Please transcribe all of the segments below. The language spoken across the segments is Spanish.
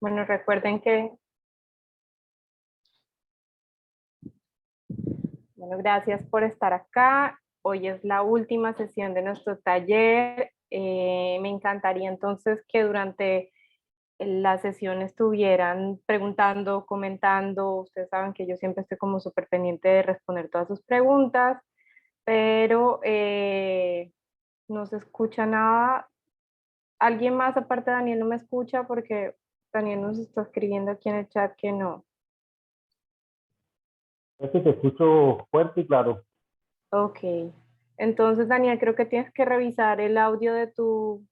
Bueno, recuerden que, bueno, gracias por estar acá. Hoy es la última sesión de nuestro taller. Me encantaría entonces que durante la sesión estuvieran preguntando, comentando. Ustedes saben que yo siempre estoy como súper pendiente de responder todas sus preguntas, pero no se escucha nada. ¿Alguien más aparte de Daniel no me escucha? Porque Daniel nos está escribiendo aquí en el chat que no. Es que te escucho fuerte y claro. Ok. Entonces, Daniel, creo que tienes que revisar el audio de tu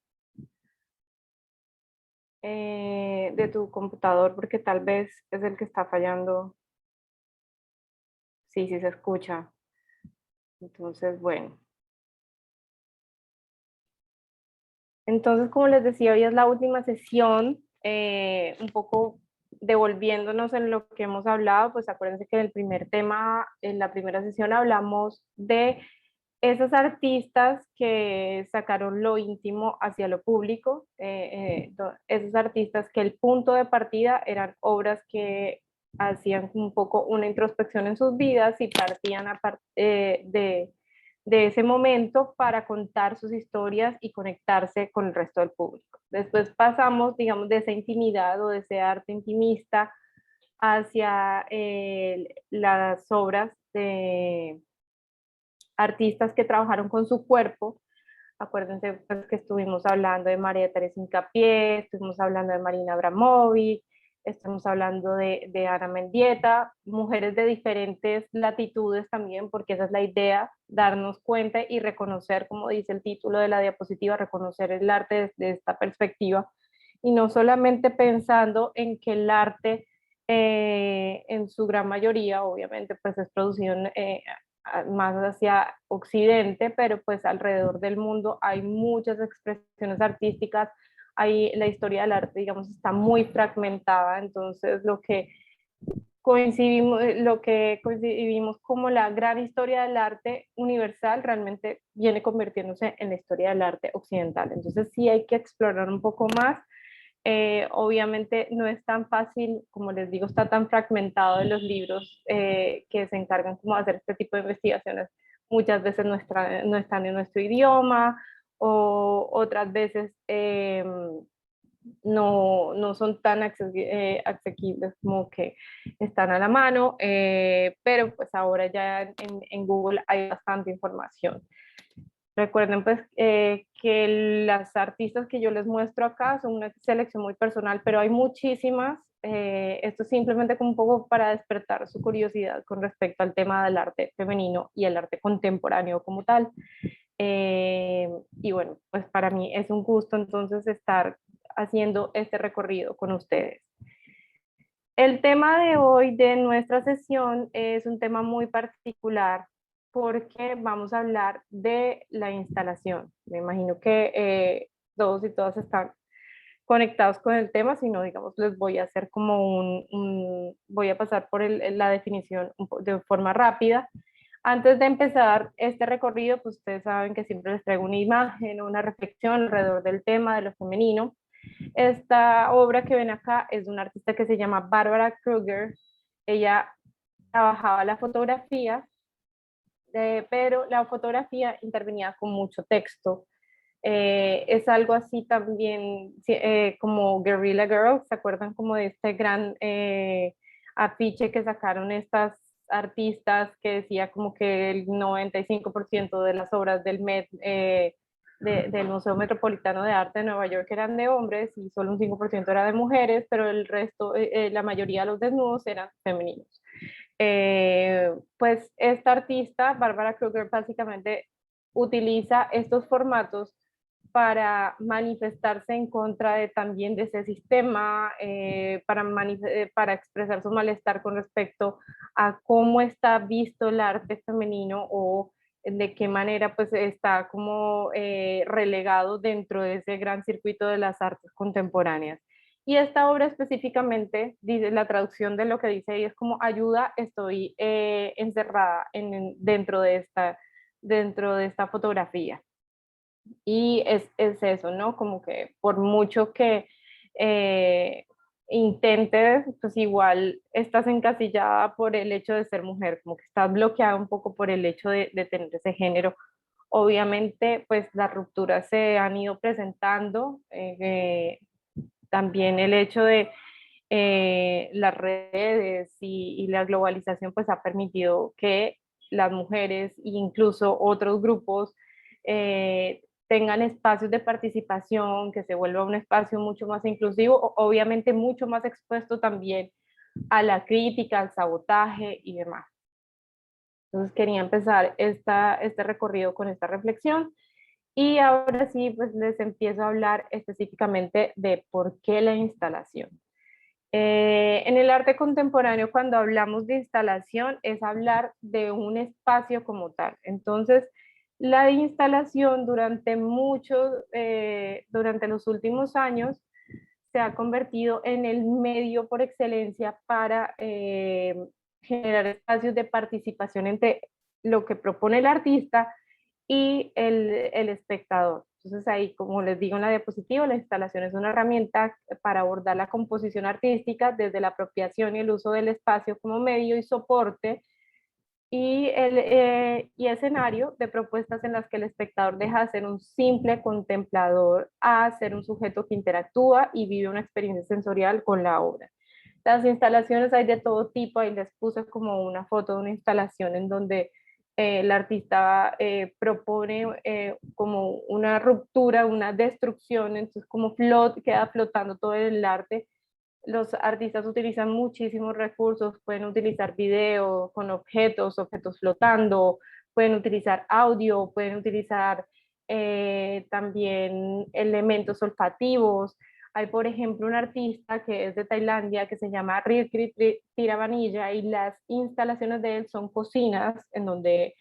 computador porque tal vez es el que está fallando. Sí, sí se escucha. Entonces, bueno. Entonces, como les decía, hoy es la última sesión, un poco devolviéndonos en lo que hemos hablado, pues acuérdense que en el primer tema, en la primera sesión hablamos de esos artistas que sacaron lo íntimo hacia lo público, esos artistas que el punto de partida eran obras que hacían un poco una introspección en sus vidas y partían de ese momento para contar sus historias y conectarse con el resto del público. Después pasamos, digamos, de esa intimidad o de ese arte intimista hacia las obras de artistas que trabajaron con su cuerpo. Acuérdense pues, que estuvimos hablando de María Teresa Incapié, estuvimos hablando de Marina Abramovic, estamos hablando de Ana Mendieta, mujeres de diferentes latitudes también, porque esa es la idea, darnos cuenta y reconocer, como dice el título de la diapositiva, reconocer el arte desde esta perspectiva, y no solamente pensando en que el arte en su gran mayoría, obviamente, pues es producido más hacia Occidente, pero pues alrededor del mundo hay muchas expresiones artísticas, hay, la historia del arte, digamos, está muy fragmentada, entonces lo que coincidimos como la gran historia del arte universal realmente viene convirtiéndose en la historia del arte occidental. Entonces sí hay que explorar un poco más. Obviamente no es tan fácil, como les digo, está tan fragmentado en los libros que se encargan como de hacer este tipo de investigaciones. Muchas veces no están en nuestro idioma o otras veces no son tan asequibles como que están a la mano, pero pues ahora ya en Google hay bastante información. Recuerden pues que las artistas que yo les muestro acá son una selección muy personal, pero hay muchísimas. Esto es simplemente como un poco para despertar su curiosidad con respecto al tema del arte femenino y el arte contemporáneo como tal. Y bueno, pues para mí es un gusto entonces estar haciendo este recorrido con ustedes. El tema de hoy de nuestra sesión es un tema muy particular porque vamos a hablar de la instalación. Me imagino que todos y todas están conectados con el tema, si no, digamos, les voy a hacer como voy a pasar por la definición de forma rápida. Antes de empezar este recorrido, pues ustedes saben que siempre les traigo una imagen, una reflexión alrededor del tema de lo femenino. Esta obra que ven acá es de una artista que se llama Barbara Kruger. Ella trabajaba la fotografía, pero la fotografía intervenía con mucho texto. Es algo así también como Guerrilla Girl, ¿se acuerdan como de este gran afiche que sacaron estas artistas que decía como que el 95% de las obras del Met, del Museo Metropolitano de Arte de Nueva York eran de hombres y solo un 5% era de mujeres, pero el resto, la mayoría de los desnudos eran femeninos? Pues esta artista, Barbara Kruger, básicamente utiliza estos formatos para manifestarse en contra de también de ese sistema, para expresar su malestar con respecto a cómo está visto el arte femenino o de qué manera pues está como relegado dentro de ese gran circuito de las artes contemporáneas. Y esta obra específicamente, dice, la traducción de lo que dice ahí es como ayuda, estoy encerrada dentro de esta fotografía. Y es eso, ¿no? Como que por mucho que eh, intentes, pues igual estás encasillada por el hecho de ser mujer, como que estás bloqueada un poco por el hecho de tener ese género. Obviamente, pues las rupturas se han ido presentando, también el hecho de las redes y la globalización pues ha permitido que las mujeres e incluso otros grupos tengan espacios de participación, que se vuelva un espacio mucho más inclusivo, obviamente mucho más expuesto también a la crítica, al sabotaje y demás. Entonces quería empezar este recorrido con esta reflexión y ahora sí, pues les empiezo a hablar específicamente de por qué la instalación. En el arte contemporáneo, cuando hablamos de instalación, es hablar de un espacio como tal. Entonces, la instalación durante los últimos años se ha convertido en el medio por excelencia para generar espacios de participación entre lo que propone el artista y el espectador. Entonces ahí, como les digo en la diapositiva, la instalación es una herramienta para abordar la composición artística desde la apropiación y el uso del espacio como medio y soporte y escenario de propuestas en las que el espectador deja de ser un simple contemplador a ser un sujeto que interactúa y vive una experiencia sensorial con la obra. Las instalaciones hay de todo tipo, ahí les puse como una foto de una instalación en donde el artista propone como una ruptura, una destrucción, entonces como queda flotando todo el arte. Los artistas utilizan muchísimos recursos, pueden utilizar video con objetos flotando, pueden utilizar audio, pueden utilizar también elementos olfativos. Hay, por ejemplo, un artista que es de Tailandia que se llama Rirkrit Tiravanilla y las instalaciones de él son cocinas en donde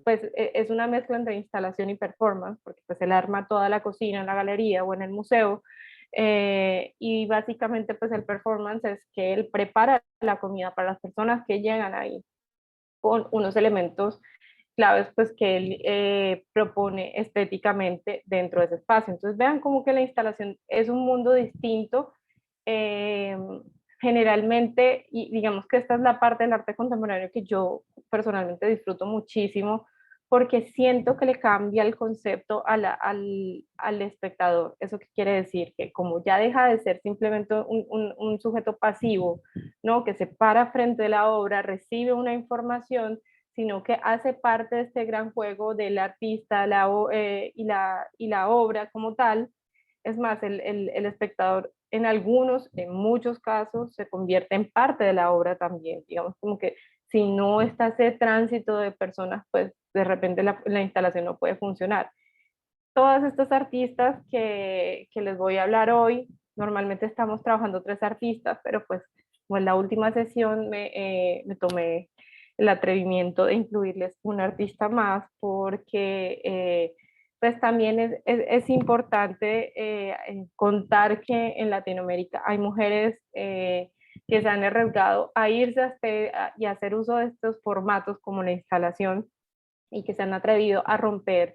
pues, es una mezcla entre instalación y performance, porque pues él arma toda la cocina en la galería o en el museo, y básicamente pues el performance es que él prepara la comida para las personas que llegan ahí con unos elementos claves pues que él propone estéticamente dentro de ese espacio. Entonces vean como que la instalación es un mundo distinto. eh, Generalmente, y digamos que esta es la parte del arte contemporáneo que yo personalmente disfruto muchísimo, porque siento que le cambia el concepto al espectador. ¿Eso qué quiere decir? Que como ya deja de ser simplemente un sujeto pasivo, ¿no? Que se para frente a la obra, recibe una información, sino que hace parte de este gran juego del artista y la obra como tal. Es más, el espectador en muchos casos, se convierte en parte de la obra también. Digamos como que si no está ese tránsito de personas, pues de repente la instalación no puede funcionar. Todas estas artistas que les voy a hablar hoy, normalmente estamos trabajando 3 artistas, pero pues como en la última sesión me tomé el atrevimiento de incluirles un artista más porque pues también es importante contar que en Latinoamérica hay mujeres que se han arriesgado a irse y a hacer uso de estos formatos como la instalación y que se han atrevido a romper,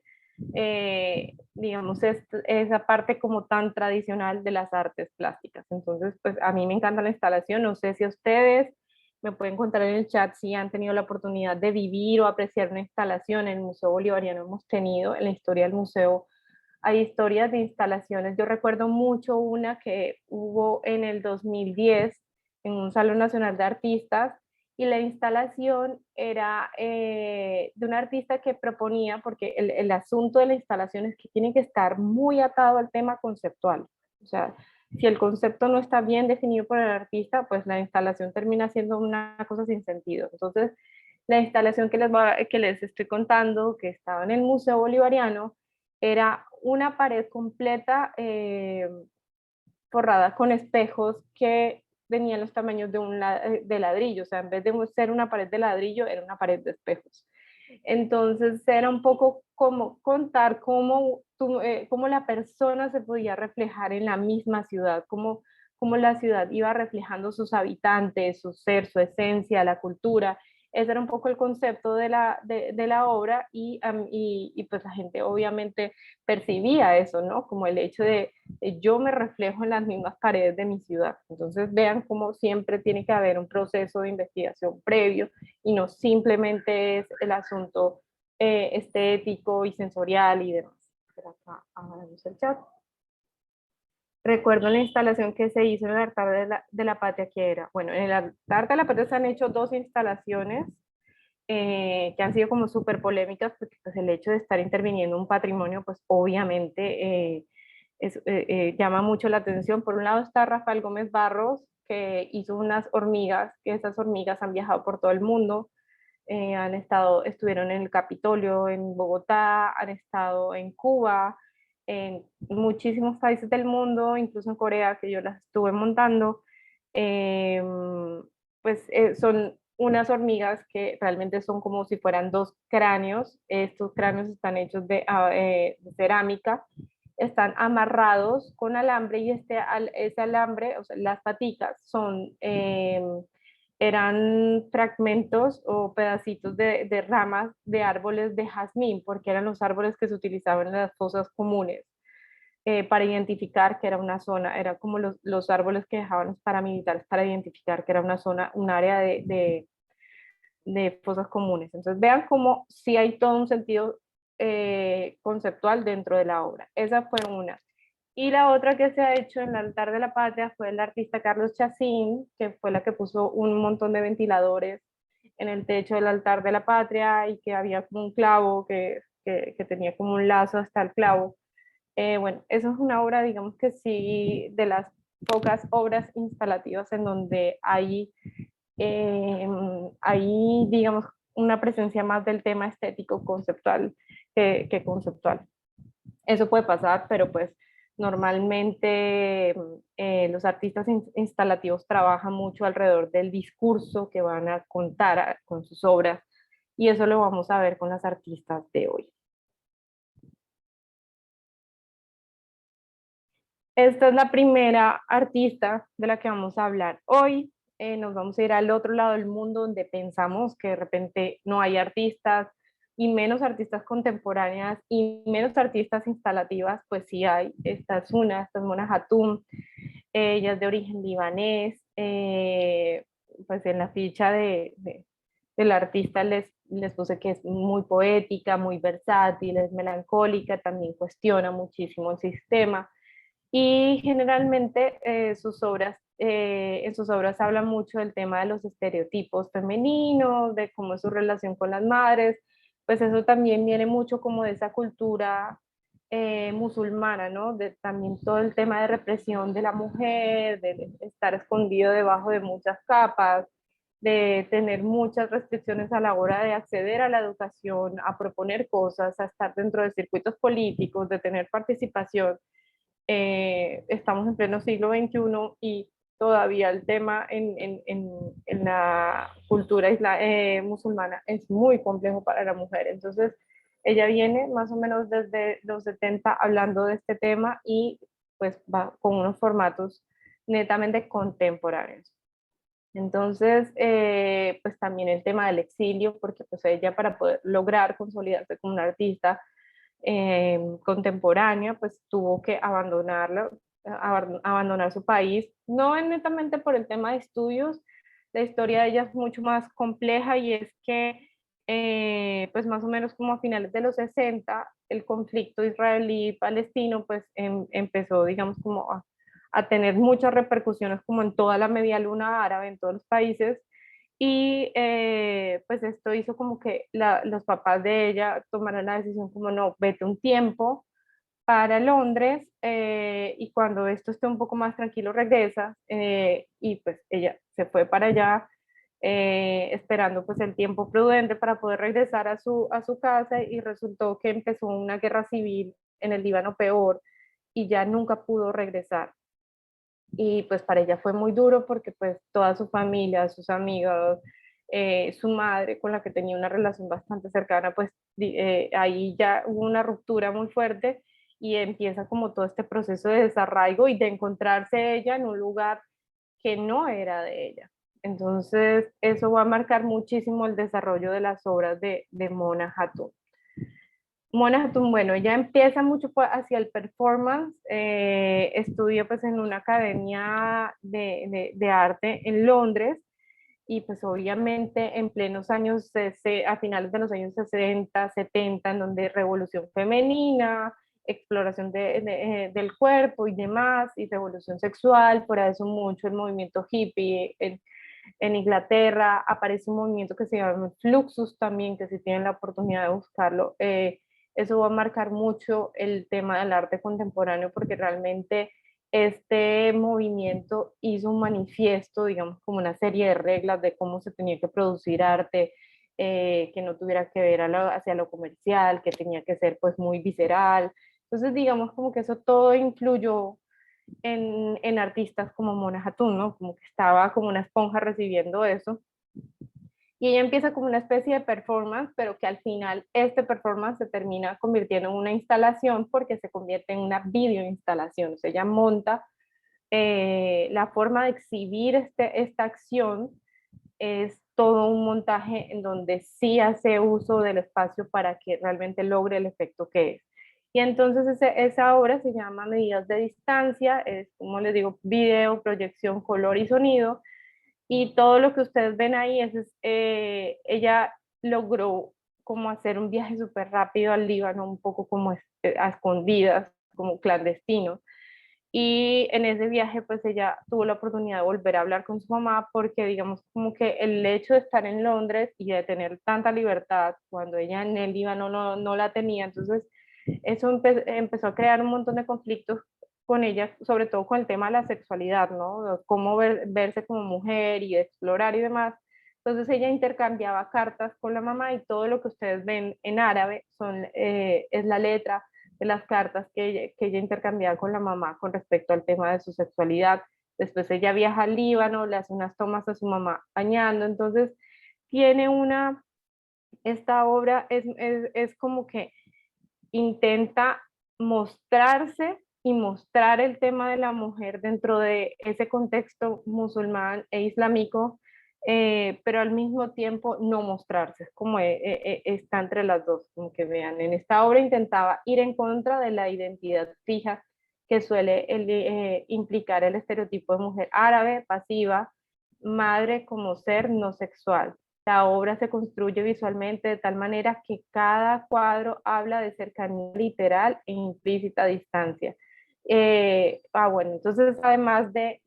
digamos, esa parte como tan tradicional de las artes plásticas. Entonces, pues a mí me encanta la instalación, no sé si a ustedes me pueden contar en el chat si han tenido la oportunidad de vivir o apreciar una instalación. En el Museo Bolivariano hemos tenido, en la historia del museo, hay historias de instalaciones. Yo recuerdo mucho una que hubo en el 2010 en un Salón Nacional de Artistas, y la instalación era de un artista que proponía, porque el asunto de la instalación es que tiene que estar muy atado al tema conceptual. O sea, si el concepto no está bien definido por el artista, pues la instalación termina siendo una cosa sin sentido. Entonces, la instalación que les estoy contando, que estaba en el Museo Bolivariano, era una pared completa forrada con espejos que tenían los tamaños de ladrillo, o sea, en vez de ser una pared de ladrillo, era una pared de espejos. Entonces era un poco como contar cómo la persona se podía reflejar en la misma ciudad, cómo la ciudad iba reflejando sus habitantes, su ser, su esencia, la cultura, Ese era un poco el concepto de la obra y pues la gente obviamente percibía eso, ¿no? Como el hecho de yo me reflejo en las mismas paredes de mi ciudad. Entonces vean cómo siempre tiene que haber un proceso de investigación previo y no simplemente es el asunto estético y sensorial y demás. Por acá, abrimos el chat. Recuerdo la instalación que se hizo en el altar de la patria, que era, bueno, en el altar de la patria se han hecho dos instalaciones que han sido como súper polémicas, porque pues el hecho de estar interviniendo un patrimonio, pues obviamente llama mucho la atención. Por un lado está Rafael Gómez Barros, que hizo unas hormigas, que esas hormigas han viajado por todo el mundo, estuvieron en el Capitolio, en Bogotá, han estado en Cuba, en muchísimos países del mundo, incluso en Corea, que yo las estuve montando. Eh, Son unas hormigas que realmente son como si fueran dos cráneos. Estos cráneos están hechos de cerámica, están amarrados con alambre y ese alambre, o sea, las paticas eran fragmentos o pedacitos de ramas de árboles de jazmín, porque eran los árboles que se utilizaban en las fosas comunes para identificar que era una zona, era como los árboles que dejaban los paramilitares para identificar que era una zona, un área de fosas comunes. Entonces vean cómo sí hay todo un sentido conceptual dentro de la obra. Esa fue una. Y la otra que se ha hecho en el altar de la patria fue el artista Carlos Chacín, que fue la que puso un montón de ventiladores en el techo del altar de la patria y que había como un clavo que tenía como un lazo hasta el clavo. Bueno, eso es una obra, digamos que sí, de las pocas obras instalativas en donde hay digamos, una presencia más del tema estético conceptual que conceptual. Eso puede pasar, pero pues normalmente los artistas instalativos trabajan mucho alrededor del discurso que van a contar con sus obras y eso lo vamos a ver con las artistas de hoy. Esta es la primera artista de la que vamos a hablar hoy. Nos vamos a ir al otro lado del mundo donde pensamos que de repente no hay artistas y menos artistas contemporáneas y menos artistas instalativas, pues sí hay. Esta es Mona Hatoum, ella es de origen libanés, pues en la ficha del artista les puse que es muy poética, muy versátil, es melancólica, también cuestiona muchísimo el sistema y generalmente en sus obras habla mucho del tema de los estereotipos femeninos, de cómo es su relación con las madres, pues eso también viene mucho como de esa cultura musulmana, ¿no? De también todo el tema de represión de la mujer, de estar escondido debajo de muchas capas, de tener muchas restricciones a la hora de acceder a la educación, a proponer cosas, a estar dentro de circuitos políticos, de tener participación. Estamos en pleno siglo XXI y todavía el tema en la cultura musulmana es muy complejo para la mujer. Entonces, ella viene más o menos desde los 70 hablando de este tema y pues va con unos formatos netamente contemporáneos. Entonces, pues también el tema del exilio, porque pues ella para poder lograr consolidarse como una artista contemporánea, pues tuvo que abandonar su país, no netamente por el tema de estudios, la historia de ella es mucho más compleja y es que pues más o menos como a finales de los 60 el conflicto israelí-palestino pues empezó digamos como a tener muchas repercusiones como en toda la media luna árabe, en todos los países, y pues esto hizo como que los papás de ella tomaran la decisión como no, vete un tiempo para Londres y cuando esto esté un poco más tranquilo regresa y pues ella se fue para allá esperando pues el tiempo prudente para poder regresar a su casa y resultó que empezó una guerra civil en el Líbano peor y ya nunca pudo regresar y pues para ella fue muy duro porque pues toda su familia, sus amigos, su madre con la que tenía una relación bastante cercana, pues ahí ya hubo una ruptura muy fuerte y empieza como todo este proceso de desarraigo y de encontrarse ella en un lugar que no era de ella. Entonces, eso va a marcar muchísimo el desarrollo de las obras de Mona Hatoum. Mona Hatoum, bueno, ella empieza mucho hacia el performance, estudió pues en una academia de arte en Londres, y pues obviamente en plenos años, a finales de los años 60, 70, en donde revolución femenina, exploración del cuerpo y demás, y revolución sexual, por eso mucho el movimiento hippie en Inglaterra, aparece un movimiento que se llama Fluxus también, que si tienen la oportunidad de buscarlo, eso va a marcar mucho el tema del arte contemporáneo, porque realmente este movimiento hizo un manifiesto, digamos, como una serie de reglas de cómo se tenía que producir arte, que no tuviera que ver hacia lo comercial, que tenía que ser pues muy visceral. Entonces, digamos, como que eso todo influyó en artistas como Mona Hatoum, ¿no? Como que estaba como una esponja recibiendo eso. Y ella empieza como una especie de performance, pero que al final este performance se termina convirtiendo en una instalación porque se convierte en una videoinstalación. O sea, ella monta la forma de exhibir esta acción, es todo un montaje en donde sí hace uso del espacio para que realmente logre el efecto que es. Y entonces esa obra se llama Medidas de Distancia, es como les digo, video, proyección, color y sonido. Y todo lo que ustedes ven ahí, ella logró como hacer un viaje súper rápido al Líbano, un poco como a escondidas, como clandestino. Y en ese viaje, pues ella tuvo la oportunidad de volver a hablar con su mamá porque, digamos, como que el hecho de estar en Londres y de tener tanta libertad cuando ella en el Líbano no la tenía, entonces eso empezó a crear un montón de conflictos con ella, sobre todo con el tema de la sexualidad, ¿no? Cómo verse como mujer y explorar y demás. Entonces ella intercambiaba cartas con la mamá y todo lo que ustedes ven en árabe es la letra de las cartas que ella intercambiaba con la mamá con respecto al tema de su sexualidad. Después ella viaja al Líbano, le hace unas tomas a su mamá bañando, entonces tiene esta obra es como que intenta mostrarse y mostrar el tema de la mujer dentro de ese contexto musulmán e islámico, pero al mismo tiempo no mostrarse, es como está entre las dos, como que vean, en esta obra intentaba ir en contra de la identidad fija que suele implicar el estereotipo de mujer árabe, pasiva, madre como ser no sexual. La obra se construye visualmente de tal manera que cada cuadro habla de cercanía literal e implícita distancia. Bueno, entonces además de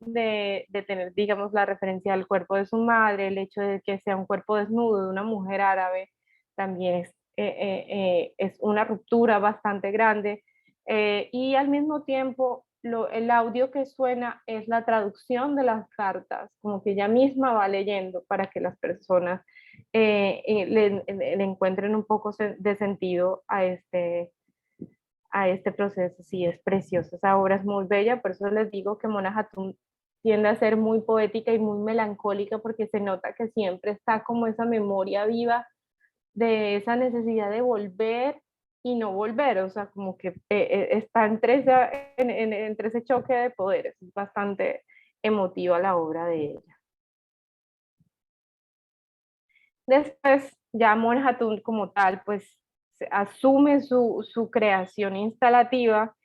tener, digamos, la referencia al cuerpo de su madre, el hecho de que sea un cuerpo desnudo de una mujer árabe, también es una ruptura bastante grande. Y al mismo tiempo, el audio que suena es la traducción de las cartas, como que ella misma va leyendo para que las personas le encuentren un poco de sentido a este proceso. Sí, es precioso, esa obra es muy bella, por eso les digo que Mona Hatoum tiende a ser muy poética y muy melancólica porque se nota que siempre está como esa memoria viva de esa necesidad de volver y no volver, o sea, como que está entre ese choque de poderes, es bastante emotiva la obra de ella. Después, ya Mona Hatoum como tal, pues asume su creación instalativa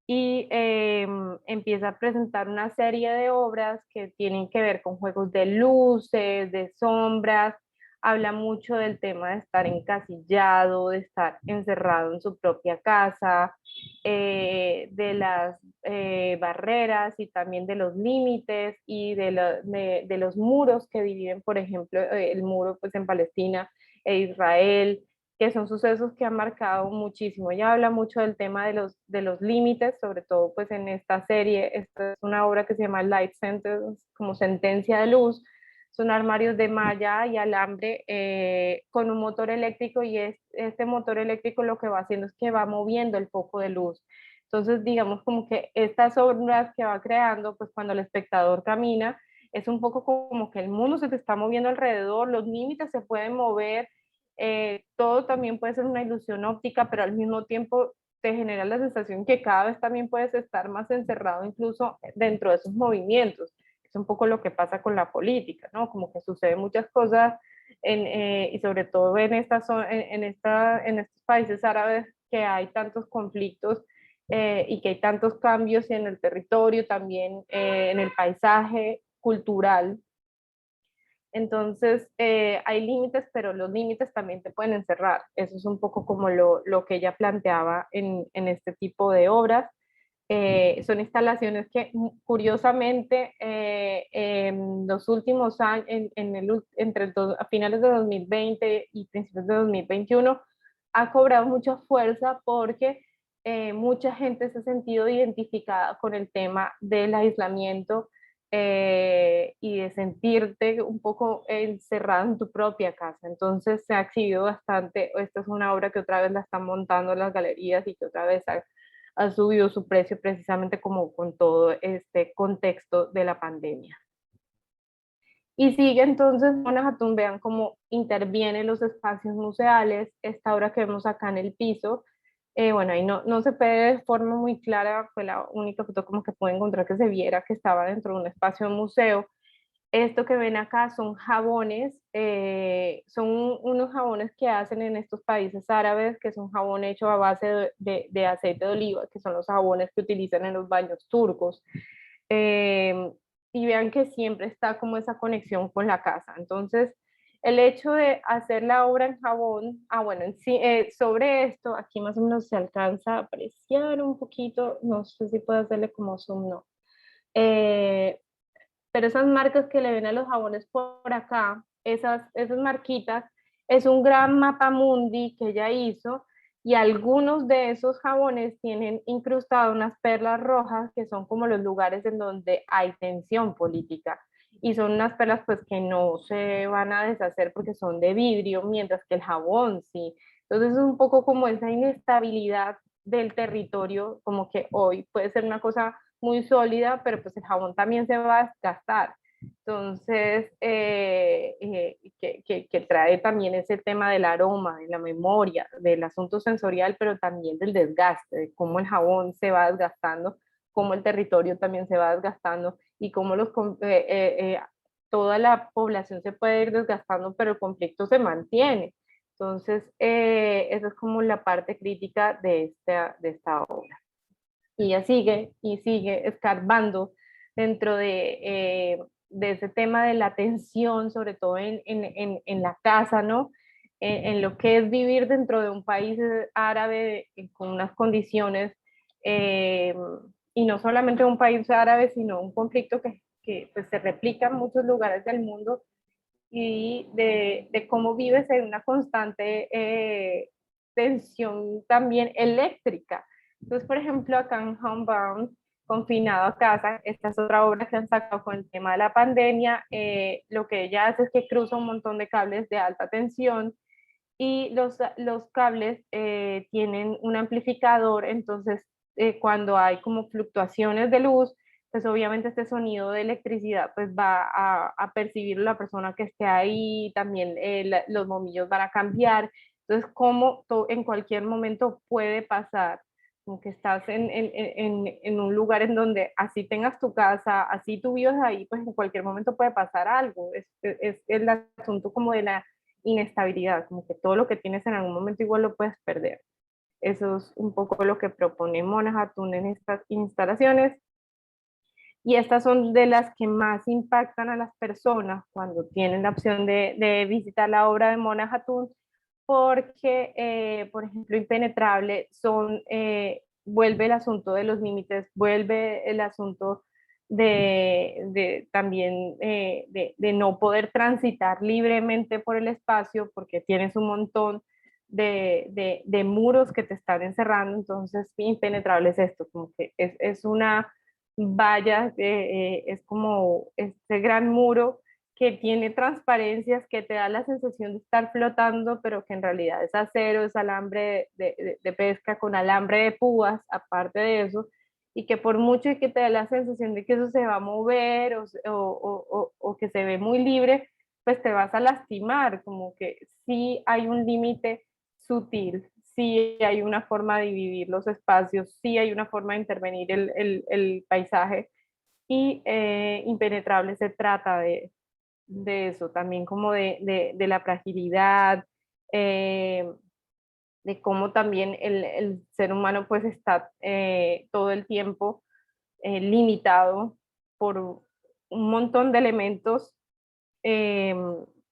y empieza a presentar una serie de obras que tienen que ver con juegos de luces, de sombras, habla mucho del tema de estar encasillado, de estar encerrado en su propia casa, de las barreras y también de los límites y de los muros que dividen, por ejemplo, el muro pues, en Palestina e Israel, que son sucesos que han marcado muchísimo. Ella habla mucho del tema de los límites, sobre todo pues en esta serie. Esta es una obra que se llama Light Sentence, como sentencia de luz. Son armarios de malla y alambre con un motor eléctrico, y este motor eléctrico lo que va haciendo es que va moviendo el foco de luz. Entonces, digamos como que estas obras que va creando, pues cuando el espectador camina, es un poco como que el mundo se te está moviendo alrededor, los límites se pueden mover, todo también puede ser una ilusión óptica, pero al mismo tiempo te genera la sensación que cada vez también puedes estar más encerrado incluso dentro de esos movimientos, que un poco lo que pasa con la política, ¿no? Como que suceden muchas cosas y sobre todo en estos países árabes que hay tantos conflictos y que hay tantos cambios en el territorio, también en el paisaje cultural. Entonces, hay límites, pero los límites también te pueden encerrar. Eso es un poco como lo que ella planteaba en este tipo de obras. Son instalaciones que curiosamente en los últimos años, a finales de 2020 y principios de 2021, ha cobrado mucha fuerza porque mucha gente se ha sentido identificada con el tema del aislamiento y de sentirte un poco encerrado en tu propia casa. Entonces se ha exhibido bastante. Esta es una obra que otra vez la están montando en las galerías y que otra vez ha subido su precio precisamente como con todo este contexto de la pandemia. Y sigue entonces Mona Hatoum, vean cómo interviene los espacios museales, esta obra que vemos acá en el piso, bueno, ahí no se ve de forma muy clara, fue la única foto como que pude encontrar que se viera que estaba dentro de un espacio de museo. Esto que ven acá son jabones, son unos jabones que hacen en estos países árabes, que es un jabón hecho a base de aceite de oliva, que son los jabones que utilizan en los baños turcos. Eh, y vean que siempre está como esa conexión con la casa. Entonces, el hecho de hacer la obra en jabón, bueno, en sí, sobre esto, aquí más o menos se alcanza a apreciar un poquito, no sé si puedo hacerle como zoom, no. Pero esas marcas que le ven a los jabones por acá, esas marquitas, es un gran mapa mundi que ella hizo y algunos de esos jabones tienen incrustado unas perlas rojas que son como los lugares en donde hay tensión política y son unas perlas pues que no se van a deshacer porque son de vidrio, mientras que el jabón sí. Entonces es un poco como esa inestabilidad del territorio, como que hoy puede ser una cosa muy sólida, pero pues el jabón también se va a desgastar. Entonces, que trae también ese tema del aroma, de la memoria, del asunto sensorial, pero también del desgaste, de cómo el jabón se va desgastando, cómo el territorio también se va desgastando y cómo toda la población se puede ir desgastando, pero el conflicto se mantiene. Entonces, esa es como la parte crítica de esta obra. Y ella sigue y sigue escarbando dentro de ese tema de la tensión, sobre todo en la casa, ¿no? En lo que es vivir dentro de un país árabe con unas condiciones, eh, y no solamente un país árabe, sino un conflicto que pues, se replica en muchos lugares del mundo y de cómo vives en una constante tensión también eléctrica. Entonces, por ejemplo, acá en Homebound, Confinado a Casa, esta es otra obra que han sacado con el tema de la pandemia. Lo que ella hace es que cruza un montón de cables de alta tensión y los cables tienen un amplificador, entonces cuando hay como fluctuaciones de luz, pues obviamente este sonido de electricidad pues va a percibir la persona que esté ahí, también los bombillos van a cambiar, entonces como en cualquier momento puede pasar, como que estás en un lugar en donde así tengas tu casa, así tú vivas ahí, pues en cualquier momento puede pasar algo, es el asunto como de la inestabilidad, como que todo lo que tienes en algún momento igual lo puedes perder. Eso es un poco lo que propone Mona Hatoum en estas instalaciones. Y estas son de las que más impactan a las personas cuando tienen la opción de visitar la obra de Mona Hatoum, porque, por ejemplo, Impenetrable vuelve el asunto de los límites, vuelve el asunto también de no poder transitar libremente por el espacio porque tienes un montón de muros que te están encerrando. Entonces, Impenetrable es esto, como que es una valla, es como este gran muro que tiene transparencias, que te da la sensación de estar flotando, pero que en realidad es acero, es alambre de pesca con alambre de púas, aparte de eso, y que por mucho que te dé la sensación de que eso se va a mover o que se ve muy libre, pues te vas a lastimar, como que sí hay un límite sutil, sí hay una forma de dividir los espacios, sí hay una forma de intervenir el paisaje, y Impenetrable se trata de eso, también como de la fragilidad, de cómo también el ser humano pues está todo el tiempo limitado por un montón de elementos eh,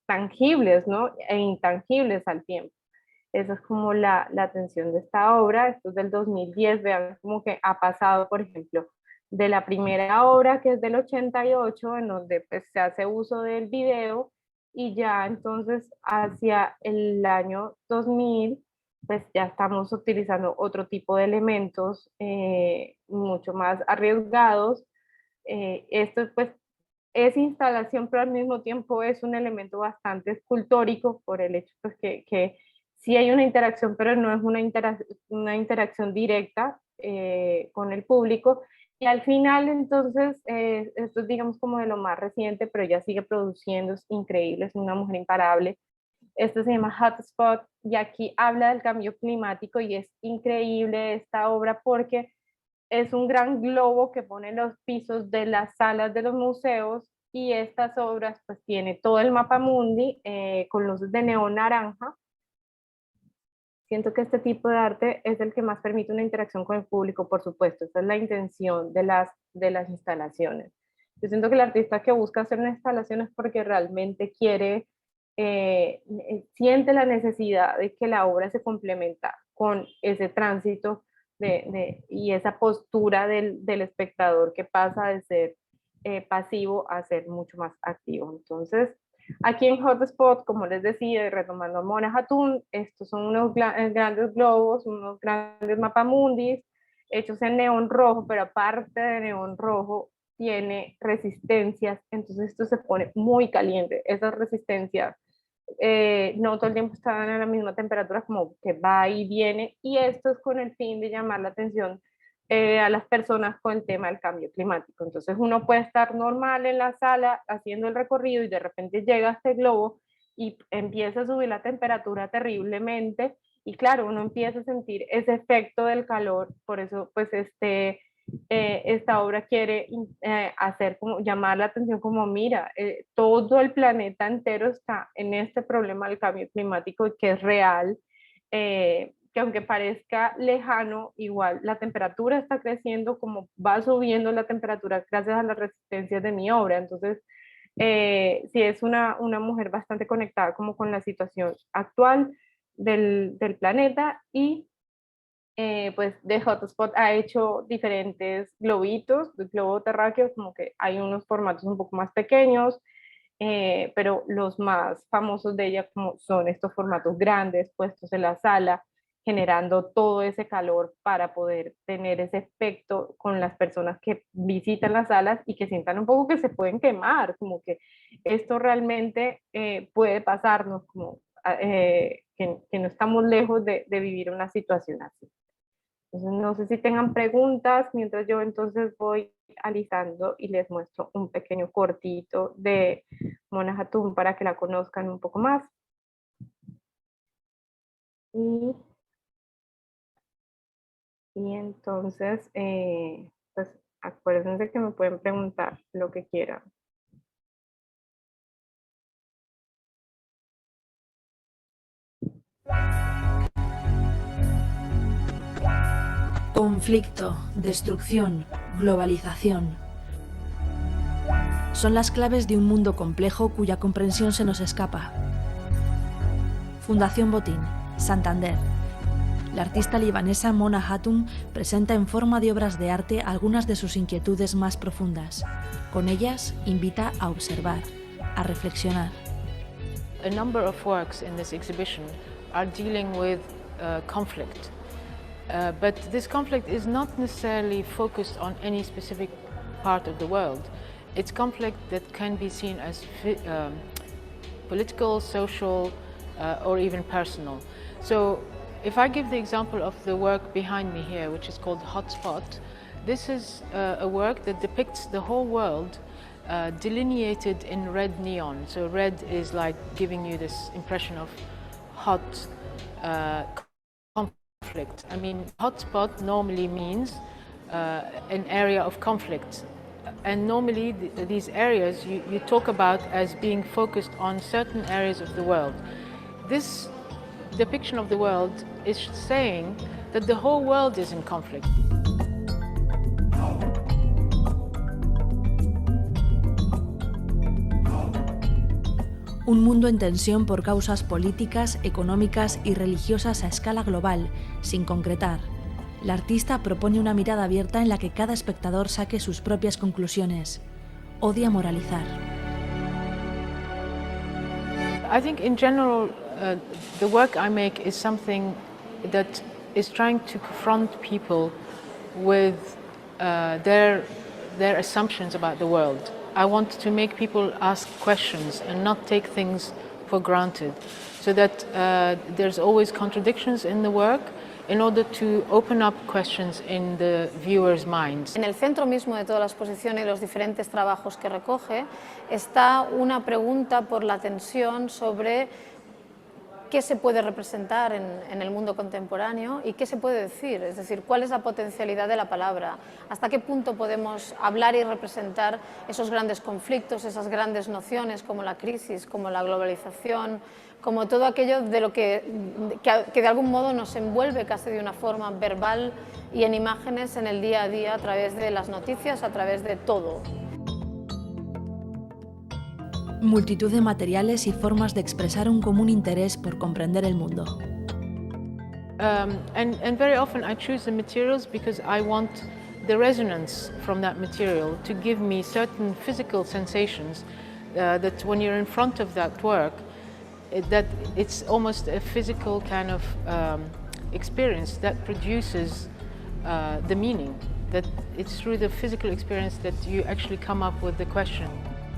tangibles, ¿no? E intangibles al tiempo. Esa es como la atención de esta obra. Esto es del 2010, vean como que ha pasado, por ejemplo, de la primera obra, que es del 88, en donde pues, se hace uso del video, y ya entonces hacia el año 2000, pues ya estamos utilizando otro tipo de elementos mucho más arriesgados. Esto pues es instalación, pero al mismo tiempo es un elemento bastante escultórico por el hecho pues, que sí hay una interacción, pero no es una interacción directa con el público. Y al final, entonces, esto es digamos como de lo más reciente, pero ya sigue produciendo, es increíble, es una mujer imparable. Esto se llama Hotspot y aquí habla del cambio climático y es increíble esta obra porque es un gran globo que pone los pisos de las salas de los museos y estas obras pues tiene todo el mapa mundi con luces de neón naranja. Siento que este tipo de arte es el que más permite una interacción con el público, por supuesto, esa es la intención de las instalaciones. Yo siento que el artista que busca hacer una instalación es porque realmente quiere, siente la necesidad de que la obra se complementa con ese tránsito y esa postura del espectador que pasa de ser pasivo a ser mucho más activo. Entonces, aquí en Hotspot, como les decía, retomando a Mona Hatoum, estos son unos grandes globos, unos grandes mapamundis hechos en neón rojo, pero aparte de neón rojo, tiene resistencias, entonces esto se pone muy caliente. Esas resistencias no todo el tiempo están a la misma temperatura, como que va y viene, y esto es con el fin de llamar la atención a las personas con el tema del cambio climático. Entonces uno puede estar normal en la sala haciendo el recorrido y de repente llega este globo y empieza a subir la temperatura terriblemente y claro, uno empieza a sentir ese efecto del calor, por eso pues esta obra quiere hacer como llamar la atención como mira, todo el planeta entero está en este problema del cambio climático que es real, que aunque parezca lejano, igual la temperatura está creciendo como va subiendo la temperatura gracias a las resistencias de mi obra. Entonces, sí es una mujer bastante conectada como con la situación actual del planeta y pues de Hotspot ha hecho diferentes globitos, de globo terráqueo, como que hay unos formatos un poco más pequeños, pero los más famosos de ella como son estos formatos grandes puestos en la sala, generando todo ese calor para poder tener ese efecto con las personas que visitan las salas y que sientan un poco que se pueden quemar, como que esto realmente puede pasarnos, como que no estamos lejos de vivir una situación así. Entonces, no sé si tengan preguntas, mientras yo entonces voy alisando y les muestro un pequeño cortito de Mona Hatoum para que la conozcan un poco más. Y, y entonces, pues acuérdense que me pueden preguntar lo que quieran. Conflicto, destrucción, globalización. Son las claves de un mundo complejo cuya comprensión se nos escapa. Fundación Botín, Santander. La artista libanesa Mona Hatoum presenta en forma de obras de arte algunas de sus inquietudes más profundas. Con ellas invita a observar, a reflexionar. A number of works in this exhibition are dealing with conflict. But this conflict is not necessarily focused on any specific part of the world. It's conflict that can be seen as political, social, or even personal. So if I give the example of the work behind me here, which is called Hotspot, this is a work that depicts the whole world delineated in red neon. So red is like giving you this impression of hot conflict. I mean, hotspot normally means an area of conflict. and normally these areas you talk about as being focused on certain areas of the world. This depiction of the world is saying that the whole world is in conflict. Un mundo en tensión por causas políticas, económicas y religiosas a escala global, sin concretar. La artista propone una mirada abierta en la que cada espectador saque sus propias conclusiones. Odia moralizar. I think in general the work I make is something that is trying to confront people with their assumptions about the world. I want to make people ask questions and not take things for granted, so that there's always contradictions in the work in order to open up questions in the viewer's minds. En el centro mismo de toda la exposición y los diferentes trabajos que recoge está una pregunta por la tensión sobre qué se puede representar en el mundo contemporáneo y qué se puede decir, es decir, cuál es la potencialidad de la palabra, hasta qué punto podemos hablar y representar esos grandes conflictos, esas grandes nociones como la crisis, como la globalización, como todo aquello de lo que de algún modo nos envuelve casi de una forma verbal y en imágenes en el día a día a través de las noticias, a través de todo. Multitud de materiales y formas de expresar un común interés por comprender el mundo. And very often I choose the materials because I want the resonance from that material to give me certain physical sensations that when you're in front of that work, that it's almost a physical kind of experience that produces the meaning, that it's through the physical experience that you actually come up with the question.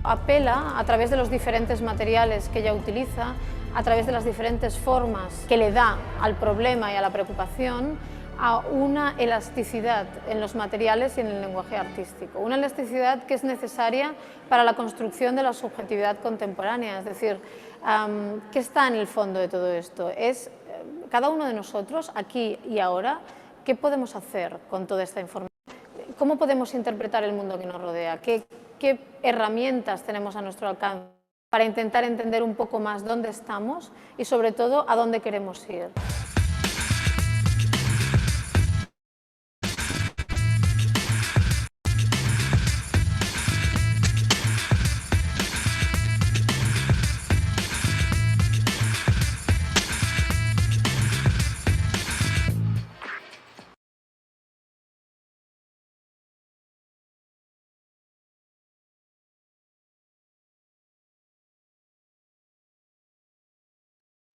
Apela a través de los diferentes materiales que ella utiliza, a través de las diferentes formas que le da al problema y a la preocupación, a una elasticidad en los materiales y en el lenguaje artístico. Una elasticidad que es necesaria para la construcción de la subjetividad contemporánea, es decir, ¿qué está en el fondo de todo esto? Es cada uno de nosotros, aquí y ahora, ¿qué podemos hacer con toda esta información? ¿Cómo podemos interpretar el mundo que nos rodea? ¿Qué herramientas tenemos a nuestro alcance para intentar entender un poco más dónde estamos y sobre todo a dónde queremos ir?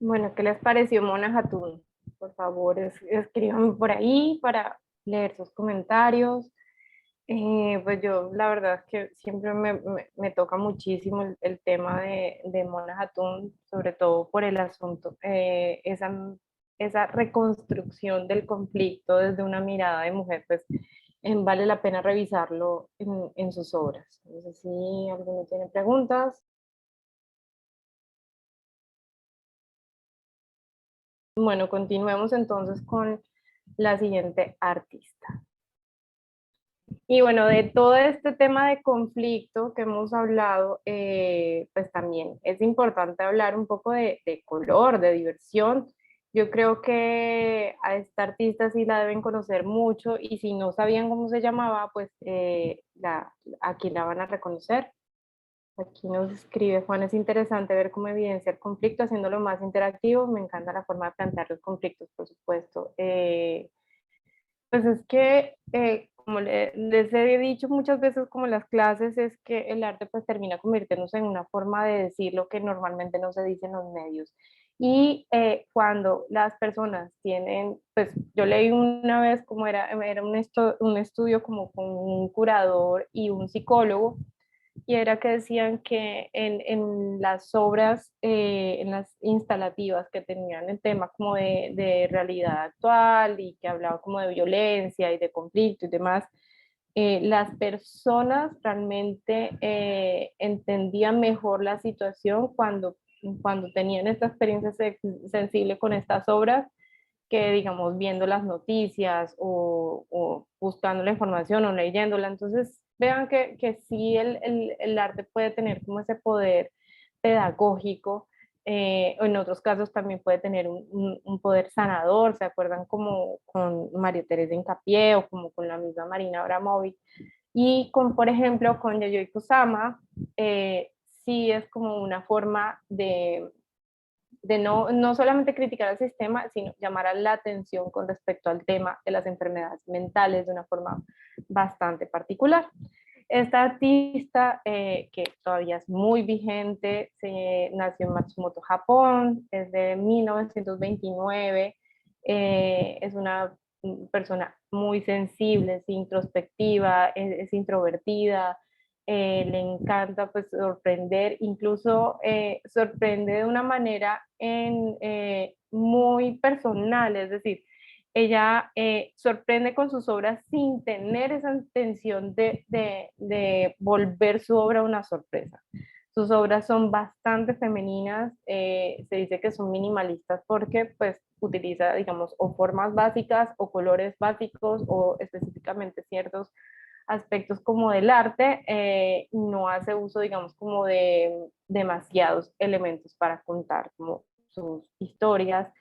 Bueno, ¿qué les pareció Mona Hatoum? Por favor, escríbanme por ahí para leer sus comentarios. Pues yo, la verdad es que siempre me toca muchísimo el tema de Mona Hatoum, sobre todo por el asunto, esa reconstrucción del conflicto desde una mirada de mujer, pues vale la pena revisarlo en sus obras. No sé si alguno tiene preguntas. Bueno, continuemos entonces con la siguiente artista. Y bueno, de todo este tema de conflicto que hemos hablado, pues también es importante hablar un poco de color, de diversión. Yo creo que a esta artista sí la deben conocer mucho y si no sabían cómo se llamaba, pues aquí la van a reconocer. Aquí nos escribe Juan, es interesante ver cómo evidencia el conflicto haciéndolo más interactivo. Me encanta la forma de plantear los conflictos, por supuesto. Pues es que, como les he dicho muchas veces, como en las clases, es que el arte pues termina convirtiéndose en una forma de decir lo que normalmente no se dice en los medios. Y cuando las personas tienen, pues yo leí una vez como era un estudio como con un curador y un psicólogo, y era que decían que en las obras, en las instalativas que tenían el tema como de realidad actual y que hablaba como de violencia y de conflicto y demás, las personas realmente entendían mejor la situación cuando tenían esta experiencia sensible con estas obras que, digamos, viendo las noticias o buscando la información o leyéndola. Entonces, vean que sí el arte puede tener como ese poder pedagógico, o en otros casos también puede tener un poder sanador. ¿Se acuerdan como con María Teresa Incapié o como con la misma Marina Abramovic? Y con, por ejemplo, con Yayoi Kusama, sí es como una forma de no solamente criticar al sistema, sino llamar a la atención con respecto al tema de las enfermedades mentales de una forma bastante particular. Esta artista, que todavía es muy vigente, nació en Matsumoto, Japón, es de 1929, es una persona muy sensible, es introspectiva, es introvertida, le encanta pues sorprender, incluso sorprende de una manera muy personal, es decir, ella sorprende con sus obras sin tener esa intención de volver su obra una sorpresa. Sus obras son bastante femeninas, se dice que son minimalistas porque pues utiliza, digamos, o formas básicas o colores básicos o específicamente ciertos aspectos como del arte, no hace uso, digamos, como de demasiados elementos para contar como sus historias.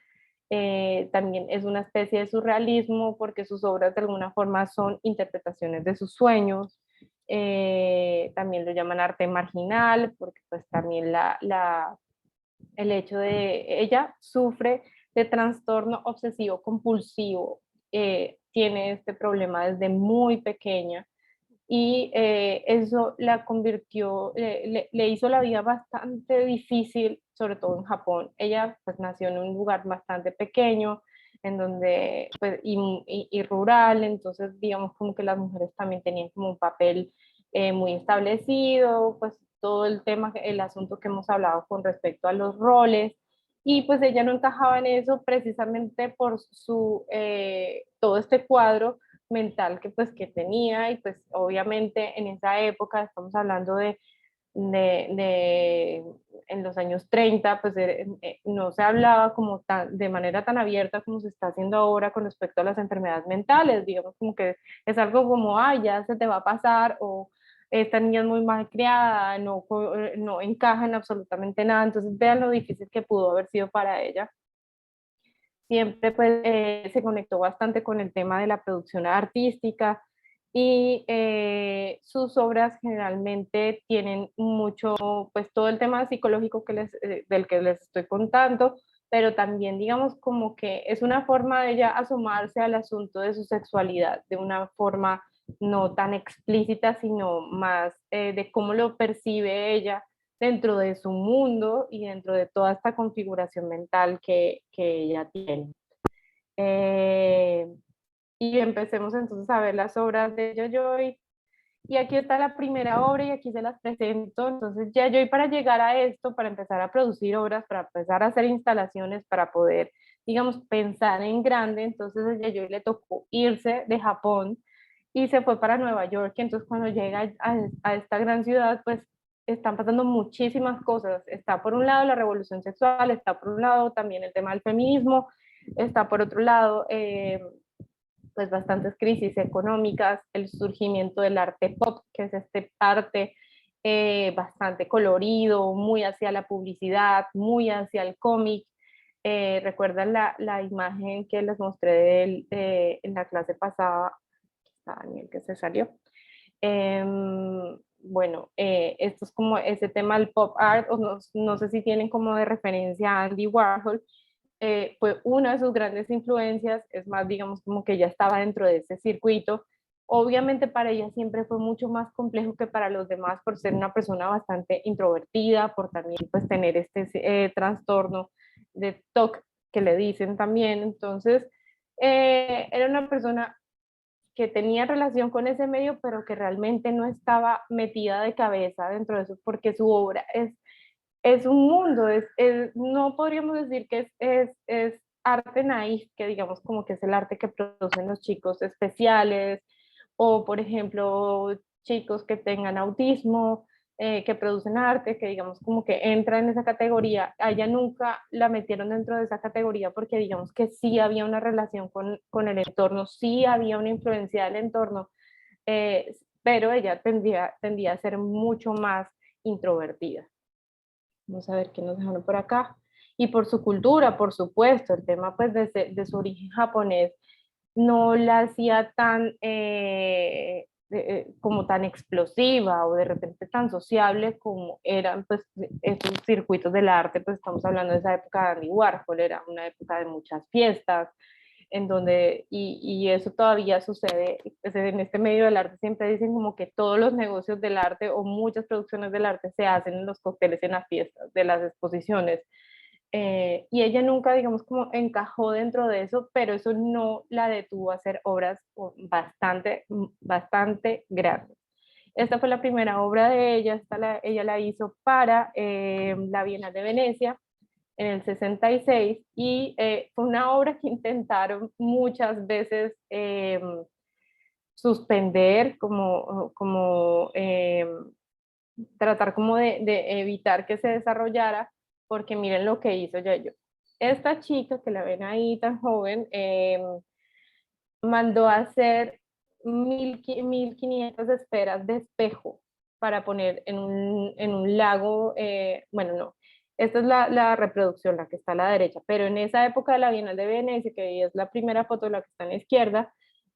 También es una especie de surrealismo porque sus obras de alguna forma son interpretaciones de sus sueños. También lo llaman arte marginal porque pues también el hecho de ella sufre de trastorno obsesivo compulsivo, tiene este problema desde muy pequeña y eso la convirtió, le hizo la vida bastante difícil, sobre todo en Japón. Ella pues nació en un lugar bastante pequeño, en donde, pues, y rural, entonces digamos como que las mujeres también tenían como un papel muy establecido, pues todo el tema, el asunto que hemos hablado con respecto a los roles, y pues ella no encajaba en eso precisamente por todo este cuadro mental que pues que tenía, y pues obviamente en esa época, estamos hablando de en los años 30, pues no se hablaba como de manera tan abierta como se está haciendo ahora con respecto a las enfermedades mentales, digamos como que es algo como, ay, ya se te va a pasar, o esta niña es muy mal criada, no encaja en absolutamente nada, entonces vean lo difícil que pudo haber sido para ella. Siempre pues, se conectó bastante con el tema de la producción artística, y sus obras generalmente tienen mucho, pues todo el tema psicológico del que les estoy contando, pero también digamos como que es una forma de ella asomarse al asunto de su sexualidad de una forma no tan explícita, sino más de cómo lo percibe ella dentro de su mundo y dentro de toda esta configuración mental que ella tiene. Eh, y empecemos entonces a ver las obras de Yayoi. Y aquí está la primera obra y aquí se las presento. Entonces Yayoi, para llegar a esto, para empezar a producir obras, para empezar a hacer instalaciones, para poder, digamos, pensar en grande, entonces a Yayoi le tocó irse de Japón y se fue para Nueva York. Y entonces cuando llega a esta gran ciudad, pues están pasando muchísimas cosas. Está por un lado la revolución sexual, está por un lado también el tema del feminismo, está por otro lado pues bastantes crisis económicas, el surgimiento del arte pop, que es este arte bastante colorido, muy hacia la publicidad, muy hacia el cómic. ¿Recuerdan la imagen que les mostré en la clase pasada? Daniel, que se salió. Bueno, esto es como ese tema del pop art, o no sé si tienen como de referencia a Andy Warhol. Fue una de sus grandes influencias, es más, digamos, como que ella estaba dentro de ese circuito. Obviamente para ella siempre fue mucho más complejo que para los demás por ser una persona bastante introvertida, por también pues tener este trastorno de TOC que le dicen también. Entonces, era una persona que tenía relación con ese medio, pero que realmente no estaba metida de cabeza dentro de eso, porque su obra es un mundo, no podríamos decir que es arte naif, que digamos como que es el arte que producen los chicos especiales, o por ejemplo chicos que tengan autismo, que producen arte, que digamos como que entra en esa categoría. A ella nunca la metieron dentro de esa categoría porque digamos que sí había una relación con el entorno, sí había una influencia del entorno, pero ella tendía a ser mucho más introvertida. Vamos a ver qué nos dejaron por acá. Y por su cultura, por supuesto, el tema pues de su origen japonés no la hacía tan como tan explosiva o de repente tan sociable como eran pues esos circuitos del arte, pues estamos hablando de esa época de Andy Warhol, era una época de muchas fiestas, en donde, y eso todavía sucede, pues en este medio del arte siempre dicen como que todos los negocios del arte o muchas producciones del arte se hacen en los cócteles, en las fiestas, de las exposiciones. Y ella nunca, digamos, como encajó dentro de eso, pero eso no la detuvo a hacer obras bastante grandes. Esta fue la primera obra de ella, ella la hizo para la Bienal de Venecia en el 66 y fue una obra que intentaron muchas veces suspender, tratar como de evitar que se desarrollara, porque miren lo que hizo Yayo. Esta chica que la ven ahí tan joven, mandó a hacer 1500 esferas de espejo para poner en un lago, bueno, no, esta es la reproducción, la que está a la derecha, pero en esa época de la Bienal de Venecia, que es la primera foto, la que está a la izquierda,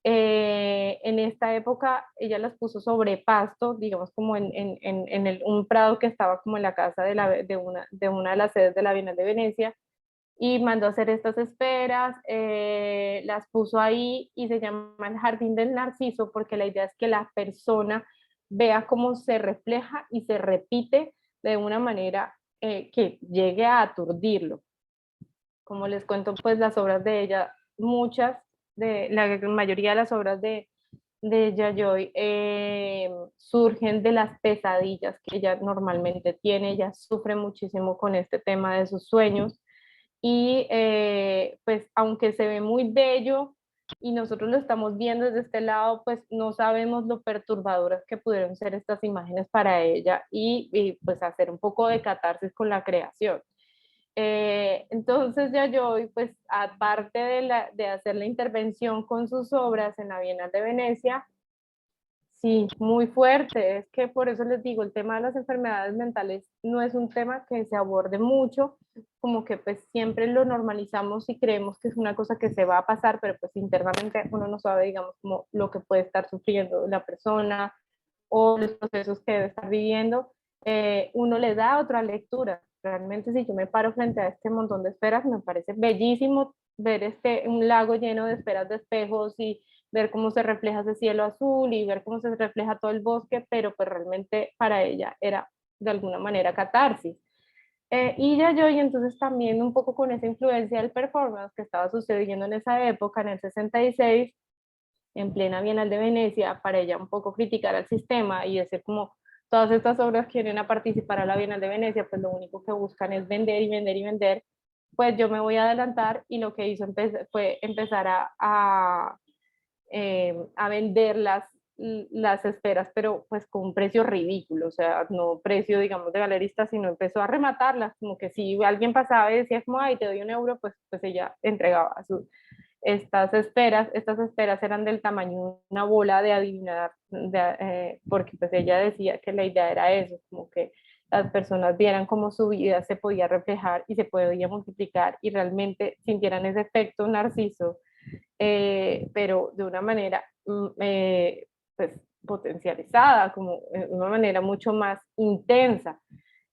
en esta época ella las puso sobre pasto, digamos como en un prado que estaba como en la casa de una de las sedes de la Bienal de Venecia, y mandó a hacer estas esferas, las puso ahí y se llama el Jardín del Narciso porque la idea es que la persona vea cómo se refleja y se repite de una manera que llegue a aturdirlo. Como les cuento, pues las obras de ella, muchas, la mayoría de las obras de Yayoi surgen de las pesadillas que ella normalmente tiene. Ella sufre muchísimo con este tema de sus sueños y pues aunque se ve muy bello y nosotros lo estamos viendo desde este lado, pues no sabemos lo perturbadoras que pudieron ser estas imágenes para ella y pues hacer un poco de catarsis con la creación. Entonces Yayoi, pues aparte de hacer la intervención con sus obras en la Bienal de Venecia, sí, muy fuerte. Es que por eso les digo, el tema de las enfermedades mentales no es un tema que se aborde mucho, como que pues siempre lo normalizamos y creemos que es una cosa que se va a pasar, pero pues internamente uno no sabe, digamos, como lo que puede estar sufriendo la persona o los procesos que debe estar viviendo. Uno le da otra lectura. Realmente si yo me paro frente a este montón de esferas, me parece bellísimo ver un lago lleno de esferas de espejos y ver cómo se refleja ese cielo azul y ver cómo se refleja todo el bosque, pero pues realmente para ella era de alguna manera catarsis. Y Yayoi entonces también un poco con esa influencia del performance que estaba sucediendo en esa época, en el 66, en plena Bienal de Venecia, para ella un poco criticar al sistema y decir como todas estas obras que vienen a participar a la Bienal de Venecia, pues lo único que buscan es vender y vender y vender, pues yo me voy a adelantar y lo que hizo fue empezar a vender las esferas, pero pues con un precio ridículo, o sea, no precio, digamos, de galerista, sino empezó a rematarlas, como que si alguien pasaba y decía como, ay, te doy €1, pues ella entregaba estas esferas eran del tamaño de una bola de adivinar, porque pues ella decía que la idea era eso, como que las personas vieran cómo su vida se podía reflejar y se podía multiplicar y realmente sintieran ese efecto narciso, pero de una manera pues, potencializada, como de una manera mucho más intensa.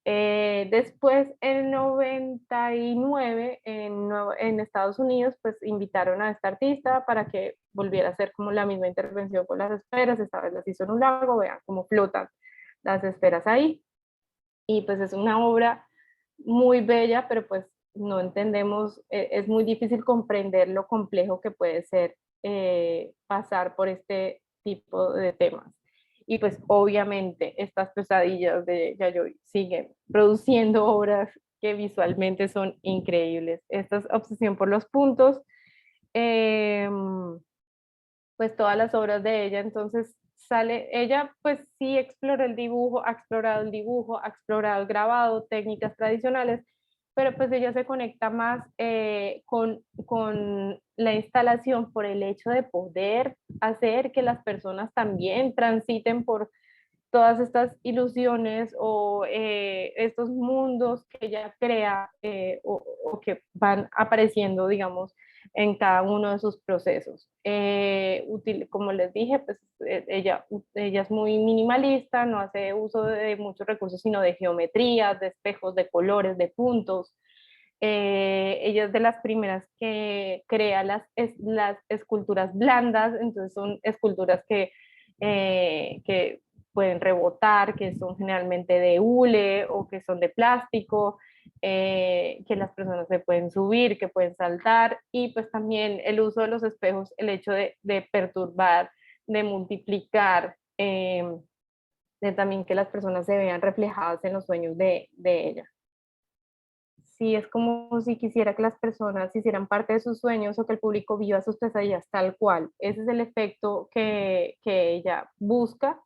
Después, en 99, en Estados Unidos, pues invitaron a esta artista para que volviera a hacer como la misma intervención con las esferas, esta vez las hizo en un lago, vean cómo flotan las esferas ahí. Y pues es una obra muy bella, pero pues no entendemos, es muy difícil comprender lo complejo que puede ser pasar por este tipo de temas. Y pues obviamente estas pesadillas de Yayoi siguen produciendo obras que visualmente son increíbles. Esta es obsesión por los puntos, pues todas las obras de ella, entonces ella pues sí explora el dibujo, ha explorado el dibujo, ha explorado el grabado, técnicas tradicionales, pero pues ella se conecta más con la instalación por el hecho de poder hacer que las personas también transiten por todas estas ilusiones o estos mundos que ella crea o que van apareciendo, digamos, en cada uno de sus procesos. Como les dije, pues ella es muy minimalista, no hace uso de muchos recursos, sino de geometrías, de espejos, de colores, de puntos. Ella es de las primeras que crea las esculturas blandas, entonces son esculturas que pueden rebotar, que son generalmente de hule o que son de plástico, que las personas se pueden subir, que pueden saltar, y pues también el uso de los espejos, el hecho de perturbar, de multiplicar, de también que las personas se vean reflejadas en los sueños de ella. Sí, es como si quisiera que las personas hicieran parte de sus sueños o que el público viva sus pesadillas tal cual. Ese es el efecto que ella busca.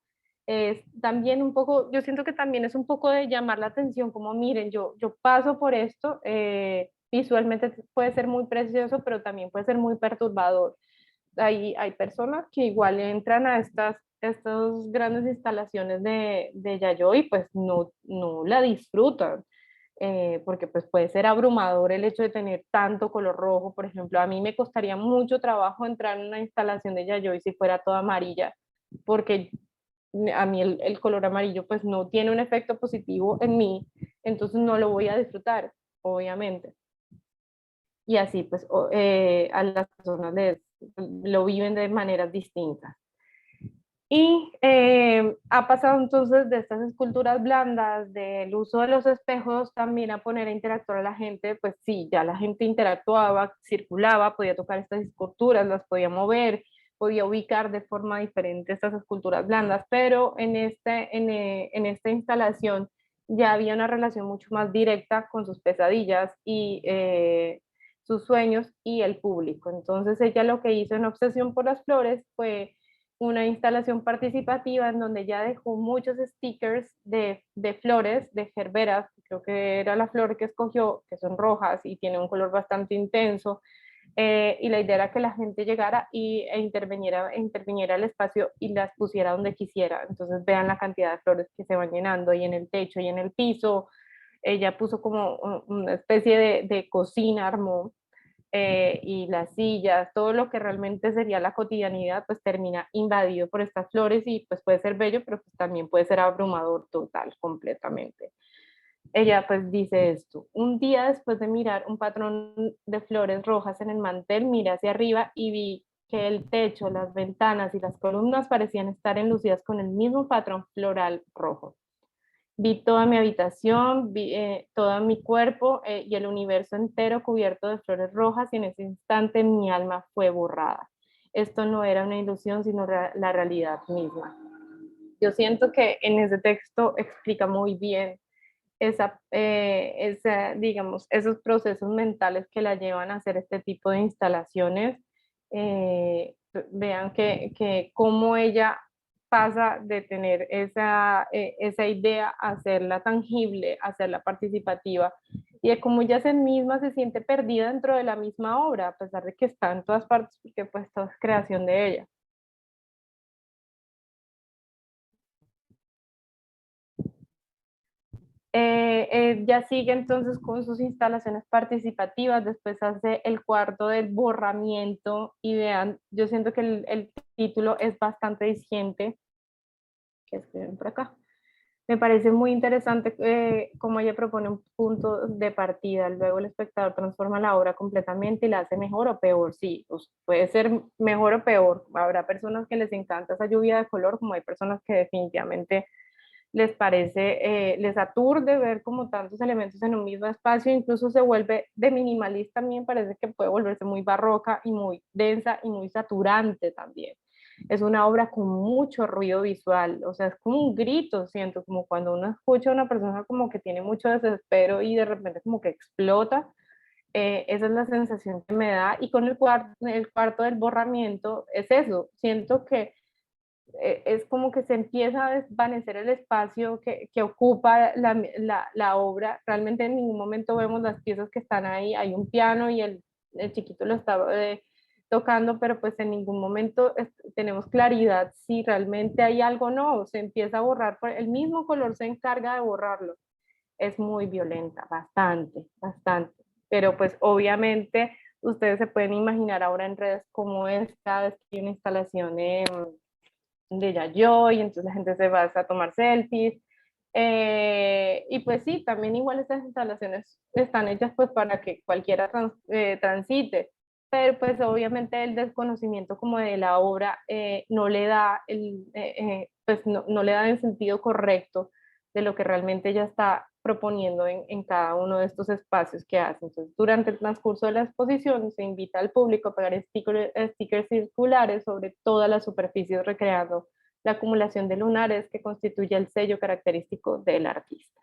Es también un poco, yo siento que también es un poco de llamar la atención, como miren, yo paso por esto, visualmente puede ser muy precioso, pero también puede ser muy perturbador. Hay personas que igual entran a estas grandes instalaciones de Yayoi y pues no la disfrutan, porque pues puede ser abrumador el hecho de tener tanto color rojo. Por ejemplo, a mí me costaría mucho trabajo entrar en una instalación de Yayoi si fuera toda amarilla, porque a mí el color amarillo pues no tiene un efecto positivo en mí, entonces no lo voy a disfrutar, obviamente. Y así pues a las personas lo viven de maneras distintas. Y ha pasado entonces de estas esculturas blandas, del uso de los espejos, también a poner a interactuar a la gente. Pues sí, ya la gente interactuaba, circulaba, podía tocar estas esculturas, las podía mover, podía ubicar de forma diferente estas esculturas blandas, pero en esta instalación ya había una relación mucho más directa con sus pesadillas y sus sueños y el público. Entonces ella lo que hizo en Obsesión por las Flores fue una instalación participativa en donde ya dejó muchos stickers de flores, de gerberas, creo que era la flor que escogió, que son rojas y tiene un color bastante intenso, y la idea era que la gente llegara interviniera al espacio y las pusiera donde quisiera. Entonces vean la cantidad de flores que se van llenando y en el techo y en el piso. Ella puso como una especie de cocina, armó, y las sillas, todo lo que realmente sería la cotidianidad, pues termina invadido por estas flores y pues puede ser bello, pero pues también puede ser abrumador total, completamente. Ella pues dice esto: un día después de mirar un patrón de flores rojas en el mantel, miré hacia arriba y vi que el techo, las ventanas y las columnas parecían estar enlucidas con el mismo patrón floral rojo. Vi toda mi habitación, vi todo mi cuerpo y el universo entero cubierto de flores rojas, y en ese instante mi alma fue borrada. Esto no era una ilusión, sino la realidad misma. Yo siento que en ese texto explica muy bien digamos, esos procesos mentales que la llevan a hacer este tipo de instalaciones. Vean que cómo ella pasa de tener esa idea a hacerla tangible, a hacerla participativa, y de cómo ella misma se siente perdida dentro de la misma obra, a pesar de que está en todas partes, porque pues todo es creación de ella. Ya sigue entonces con sus instalaciones participativas, después hace el cuarto del borramiento, y vean, yo siento que el título es bastante diciente, que escriben por acá. Me parece muy interesante cómo ella propone un punto de partida, luego el espectador transforma la obra completamente y la hace mejor o peor. Sí, pues puede ser mejor o peor. Habrá personas que les encanta esa lluvia de color, como hay personas que definitivamente les parece, les aturde ver como tantos elementos en un mismo espacio, incluso se vuelve de minimalista. También parece que puede volverse muy barroca y muy densa y muy saturante también. Es una obra con mucho ruido visual, o sea, es como un grito, siento, como cuando uno escucha a una persona como que tiene mucho desespero y de repente como que explota. Esa es la sensación que me da, y con el cuarto del borramiento es eso, siento que es como que se empieza a desvanecer el espacio que ocupa la obra. Realmente en ningún momento vemos las piezas que están ahí. Hay un piano y el chiquito lo está tocando, pero pues en ningún momento tenemos claridad si realmente hay algo o no. Se empieza a borrar, el mismo color se encarga de borrarlo. Es muy violenta, bastante, bastante. Pero pues obviamente ustedes se pueden imaginar ahora en redes cómo es cada vez que hay una instalación de Yayoi, entonces la gente se va a tomar selfies. Y pues sí, también igual estas instalaciones están hechas pues para que cualquiera transite, pero pues obviamente el desconocimiento como de la obra no le da pues no le da el sentido correcto de lo que realmente ella está proponiendo en cada uno de estos espacios que hace. Entonces, durante el transcurso de la exposición se invita al público a pegar stickers circulares sobre todas las superficies, recreando la acumulación de lunares que constituye el sello característico del artista.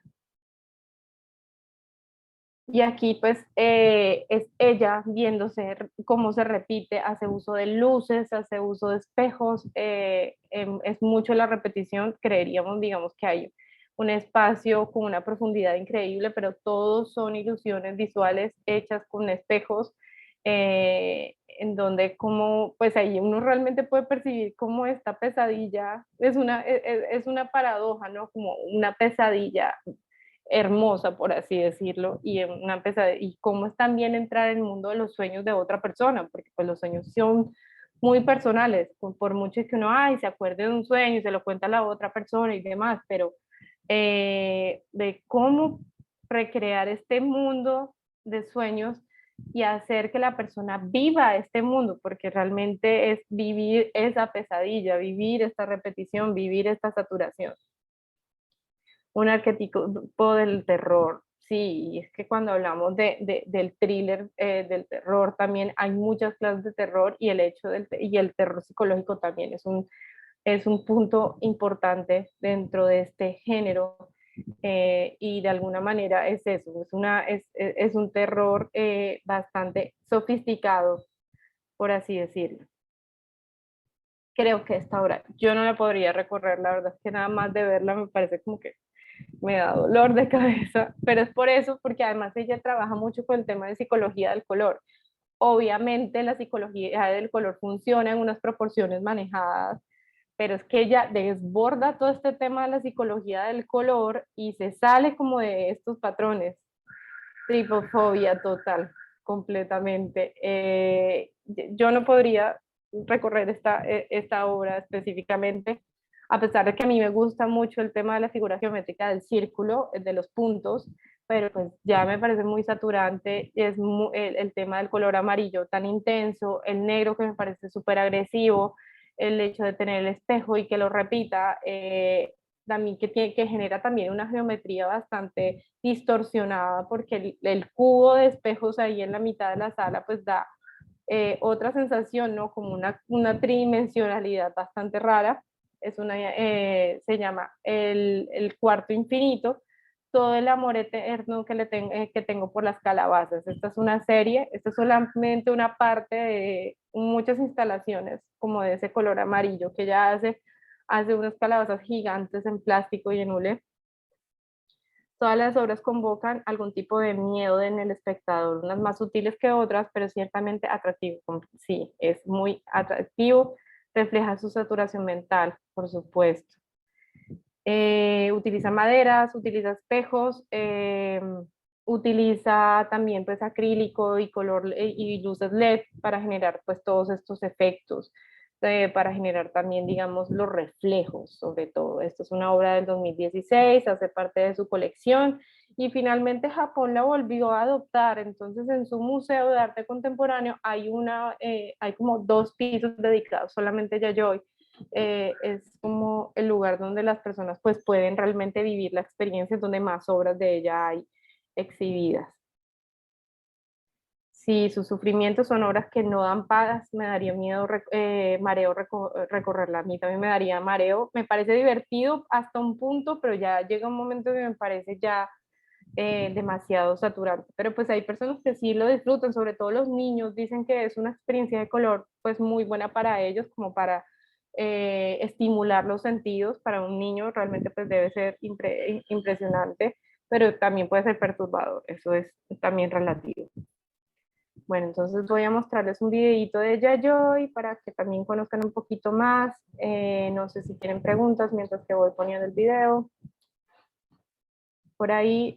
Y aquí pues es ella viéndose cómo se repite, hace uso de luces, hace uso de espejos, es mucho la repetición, creeríamos, digamos que hay un espacio con una profundidad increíble, pero todos son ilusiones visuales hechas con espejos, en donde como, pues ahí uno realmente puede percibir cómo esta pesadilla es una paradoja, ¿no? Como una pesadilla hermosa, por así decirlo, y una pesadilla, y cómo es también entrar en el mundo de los sueños de otra persona, porque pues los sueños son muy personales, por mucho que uno, ay, se acuerde de un sueño y se lo cuenta a la otra persona y demás, pero de cómo recrear este mundo de sueños y hacer que la persona viva este mundo, porque realmente es vivir esa pesadilla, vivir esta repetición, vivir esta saturación. Un arquetipo del terror, sí, es que cuando hablamos del thriller, del terror, también hay muchas clases de terror y el hecho y el terror psicológico también es un punto importante dentro de este género, y de alguna manera es eso, es un terror bastante sofisticado, por así decirlo. Creo que esta obra yo no la podría recorrer, la verdad es que nada más de verla me parece como que me da dolor de cabeza, pero es por eso, porque además ella trabaja mucho con el tema de psicología del color. Obviamente la psicología del color funciona en unas proporciones manejadas, pero es que ella desborda todo este tema de la psicología del color y se sale como de estos patrones. Tripofobia total, completamente. Yo no podría recorrer esta obra específicamente, a pesar de que a mí me gusta mucho el tema de la figura geométrica del círculo, de los puntos, pero pues ya me parece muy saturante, el tema del color amarillo tan intenso, el negro que me parece súper agresivo, el hecho de tener el espejo y que lo repita, también que genera también una geometría bastante distorsionada, porque el cubo de espejos ahí en la mitad de la sala pues da otra sensación, ¿no? Como una tridimensionalidad bastante rara. Se llama el cuarto infinito, todo el amor eterno que tengo por las calabazas. Esta es una serie, esta es solamente una parte de muchas instalaciones como de ese color amarillo que ella hace unas calabazas gigantes en plástico y en hule. Todas las obras convocan algún tipo de miedo en el espectador, unas más sutiles que otras, pero ciertamente atractivo. Sí, es muy atractivo, refleja su saturación mental, por supuesto. Utiliza maderas, utiliza espejos, utiliza también pues acrílico y color y luces LED para generar pues todos estos efectos, para generar también digamos los reflejos sobre todo. Esto es una obra del 2016, hace parte de su colección y finalmente Japón la volvió a adoptar. Entonces en su Museo de Arte Contemporáneo hay como 2 pisos dedicados solamente a Yayoi. Es como el lugar donde las personas pues pueden realmente vivir la experiencia, donde más obras de ella hay exhibidas. Si sus sufrimientos son obras que no dan pagas, me daría miedo, mareo recorrerla. A mí también me daría mareo. Me parece divertido hasta un punto, pero ya llega un momento que me parece ya demasiado saturante. Pero pues hay personas que sí lo disfrutan, sobre todo los niños, dicen que es una experiencia de color pues muy buena para ellos, como para estimular los sentidos para un niño realmente pues debe ser impresionante, pero también puede ser perturbador, eso es también relativo. Bueno, entonces voy a mostrarles un videito de Yayoi para que también conozcan un poquito más. No sé si tienen preguntas mientras que voy poniendo el video. Por ahí.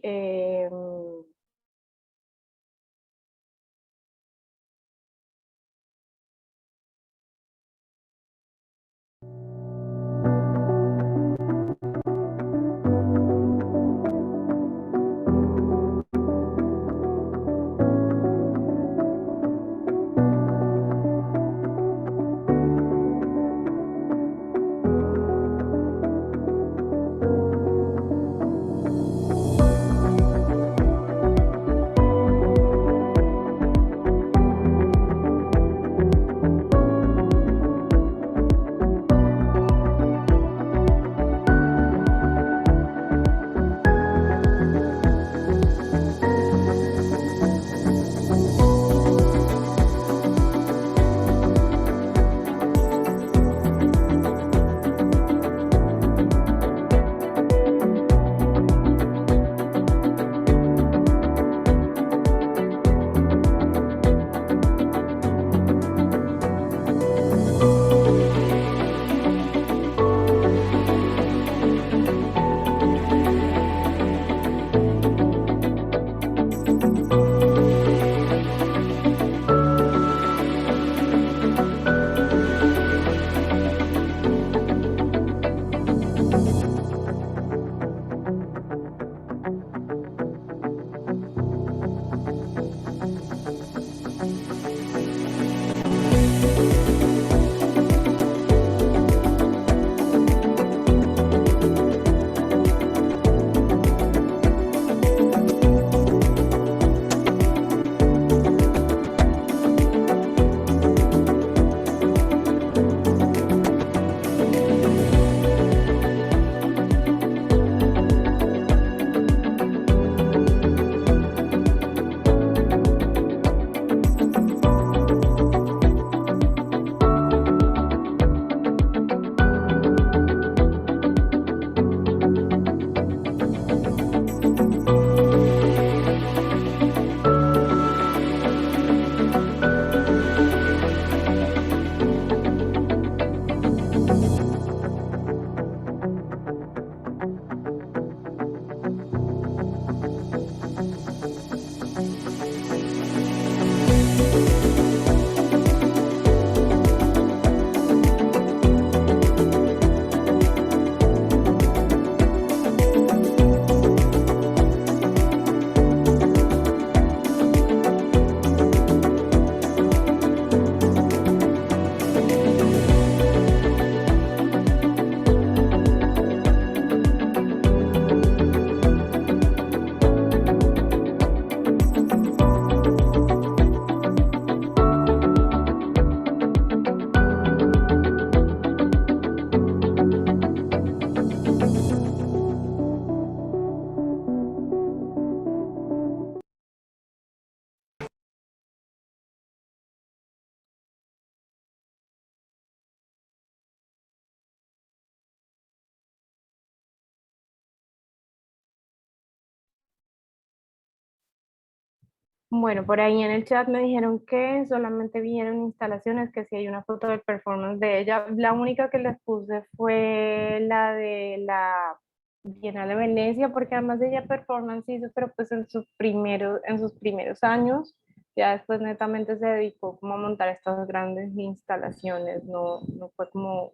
Bueno, por ahí en el chat me dijeron que solamente vieron instalaciones, que si hay una foto del performance de ella. La única que les puse fue la de la Bienal de Venecia, porque además ella performance hizo, pero pues en sus primeros años, ya después netamente se dedicó como a montar estas grandes instalaciones, no fue como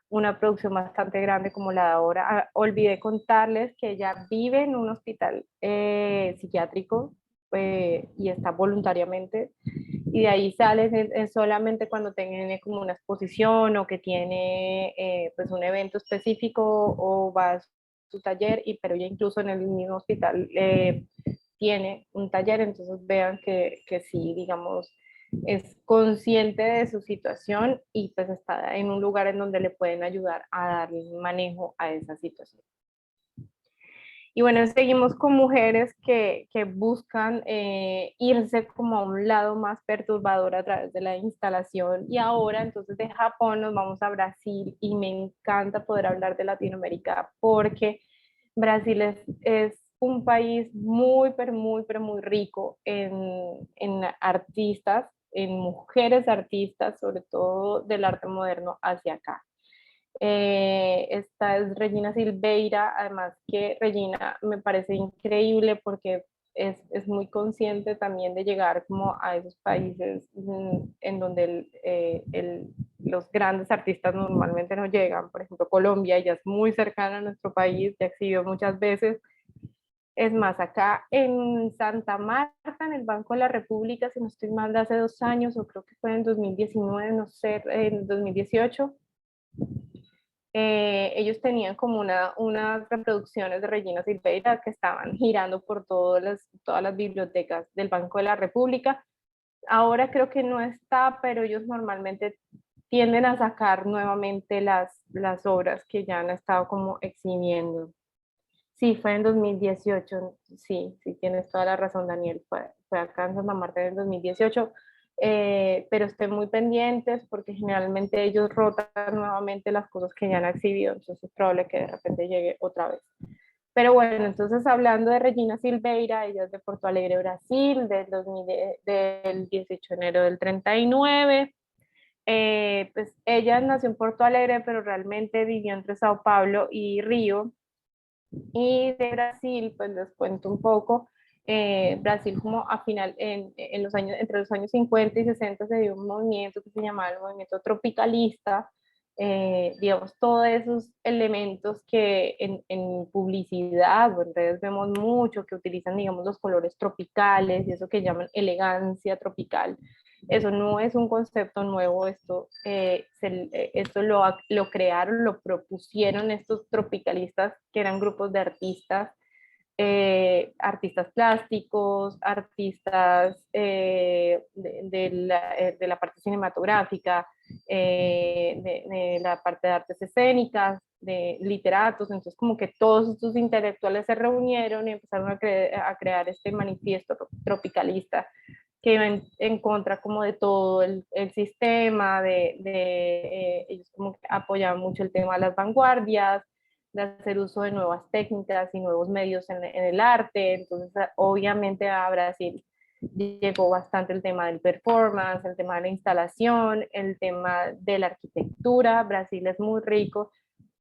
una producción bastante grande como la de ahora. Ah, olvidé contarles que ella vive en un hospital psiquiátrico y está voluntariamente, y de ahí sale solamente cuando tiene como una exposición o que tiene pues un evento específico o va a su taller, pero ya incluso en el mismo hospital tiene un taller, entonces vean que sí, digamos, es consciente de su situación y pues está en un lugar en donde le pueden ayudar a darle manejo a esa situación. Y bueno, seguimos con mujeres que buscan irse como a un lado más perturbador a través de la instalación. Y ahora, entonces, de Japón nos vamos a Brasil y me encanta poder hablar de Latinoamérica porque Brasil es un país muy, pero muy rico en artistas, en mujeres artistas, sobre todo del arte moderno hacia acá. Esta es Regina Silveira, además que Regina me parece increíble porque es muy consciente también de llegar como a esos países en donde los grandes artistas normalmente no llegan. Por ejemplo, Colombia, ella es muy cercana a nuestro país, ya exhibió muchas veces. Es más, acá en Santa Marta, en el Banco de la República, si no estoy mal, de hace 2 años, o creo que fue en 2019, no sé, en 2018, ellos tenían como unas reproducciones de Regina Silveira que estaban girando por todas las bibliotecas del Banco de la República. Ahora creo que no está, pero ellos normalmente tienden a sacar nuevamente las obras que ya han estado como exhibiendo. Sí, fue en 2018, sí, sí, tienes toda la razón, Daniel, fue acá en Santa Marta en 2018, pero estén muy pendientes porque generalmente ellos rotan nuevamente las cosas que ya han exhibido, entonces es probable que de repente llegue otra vez. Pero bueno, entonces hablando de Regina Silveira, ella es de Porto Alegre, Brasil, del 18 de enero del 39. Pues ella nació en Porto Alegre, pero realmente vivió entre Sao Paulo y Río. Y de Brasil, pues les cuento un poco. Brasil como en los años, entre los años 50 y 60 se dio un movimiento que se llamaba el movimiento tropicalista, digamos, todos esos elementos que en publicidad o en redes vemos mucho, que utilizan, digamos, los colores tropicales y eso que llaman elegancia tropical. Eso no es un concepto nuevo, esto lo crearon, lo propusieron estos tropicalistas, que eran grupos de artistas, artistas plásticos, artistas de la parte cinematográfica, de la parte de artes escénicas, de literatos. Entonces como que todos estos intelectuales se reunieron y empezaron a crear este manifiesto tropicalista que iba en contra como de todo el sistema, ellos como que apoyaban mucho el tema de las vanguardias, de hacer uso de nuevas técnicas y nuevos medios en el arte. Entonces obviamente a Brasil llegó bastante el tema del performance, el tema de la instalación, el tema de la arquitectura. Brasil es muy rico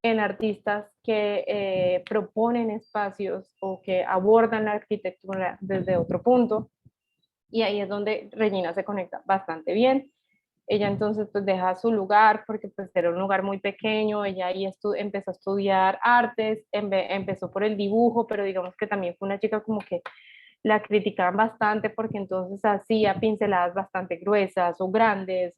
en artistas que proponen espacios o que abordan la arquitectura desde otro punto, y ahí es donde Regina se conecta bastante bien. Ella entonces pues deja su lugar porque pues era un lugar muy pequeño, ella ahí empezó a estudiar artes, empezó por el dibujo, pero digamos que también fue una chica como que la criticaban bastante porque entonces hacía pinceladas bastante gruesas o grandes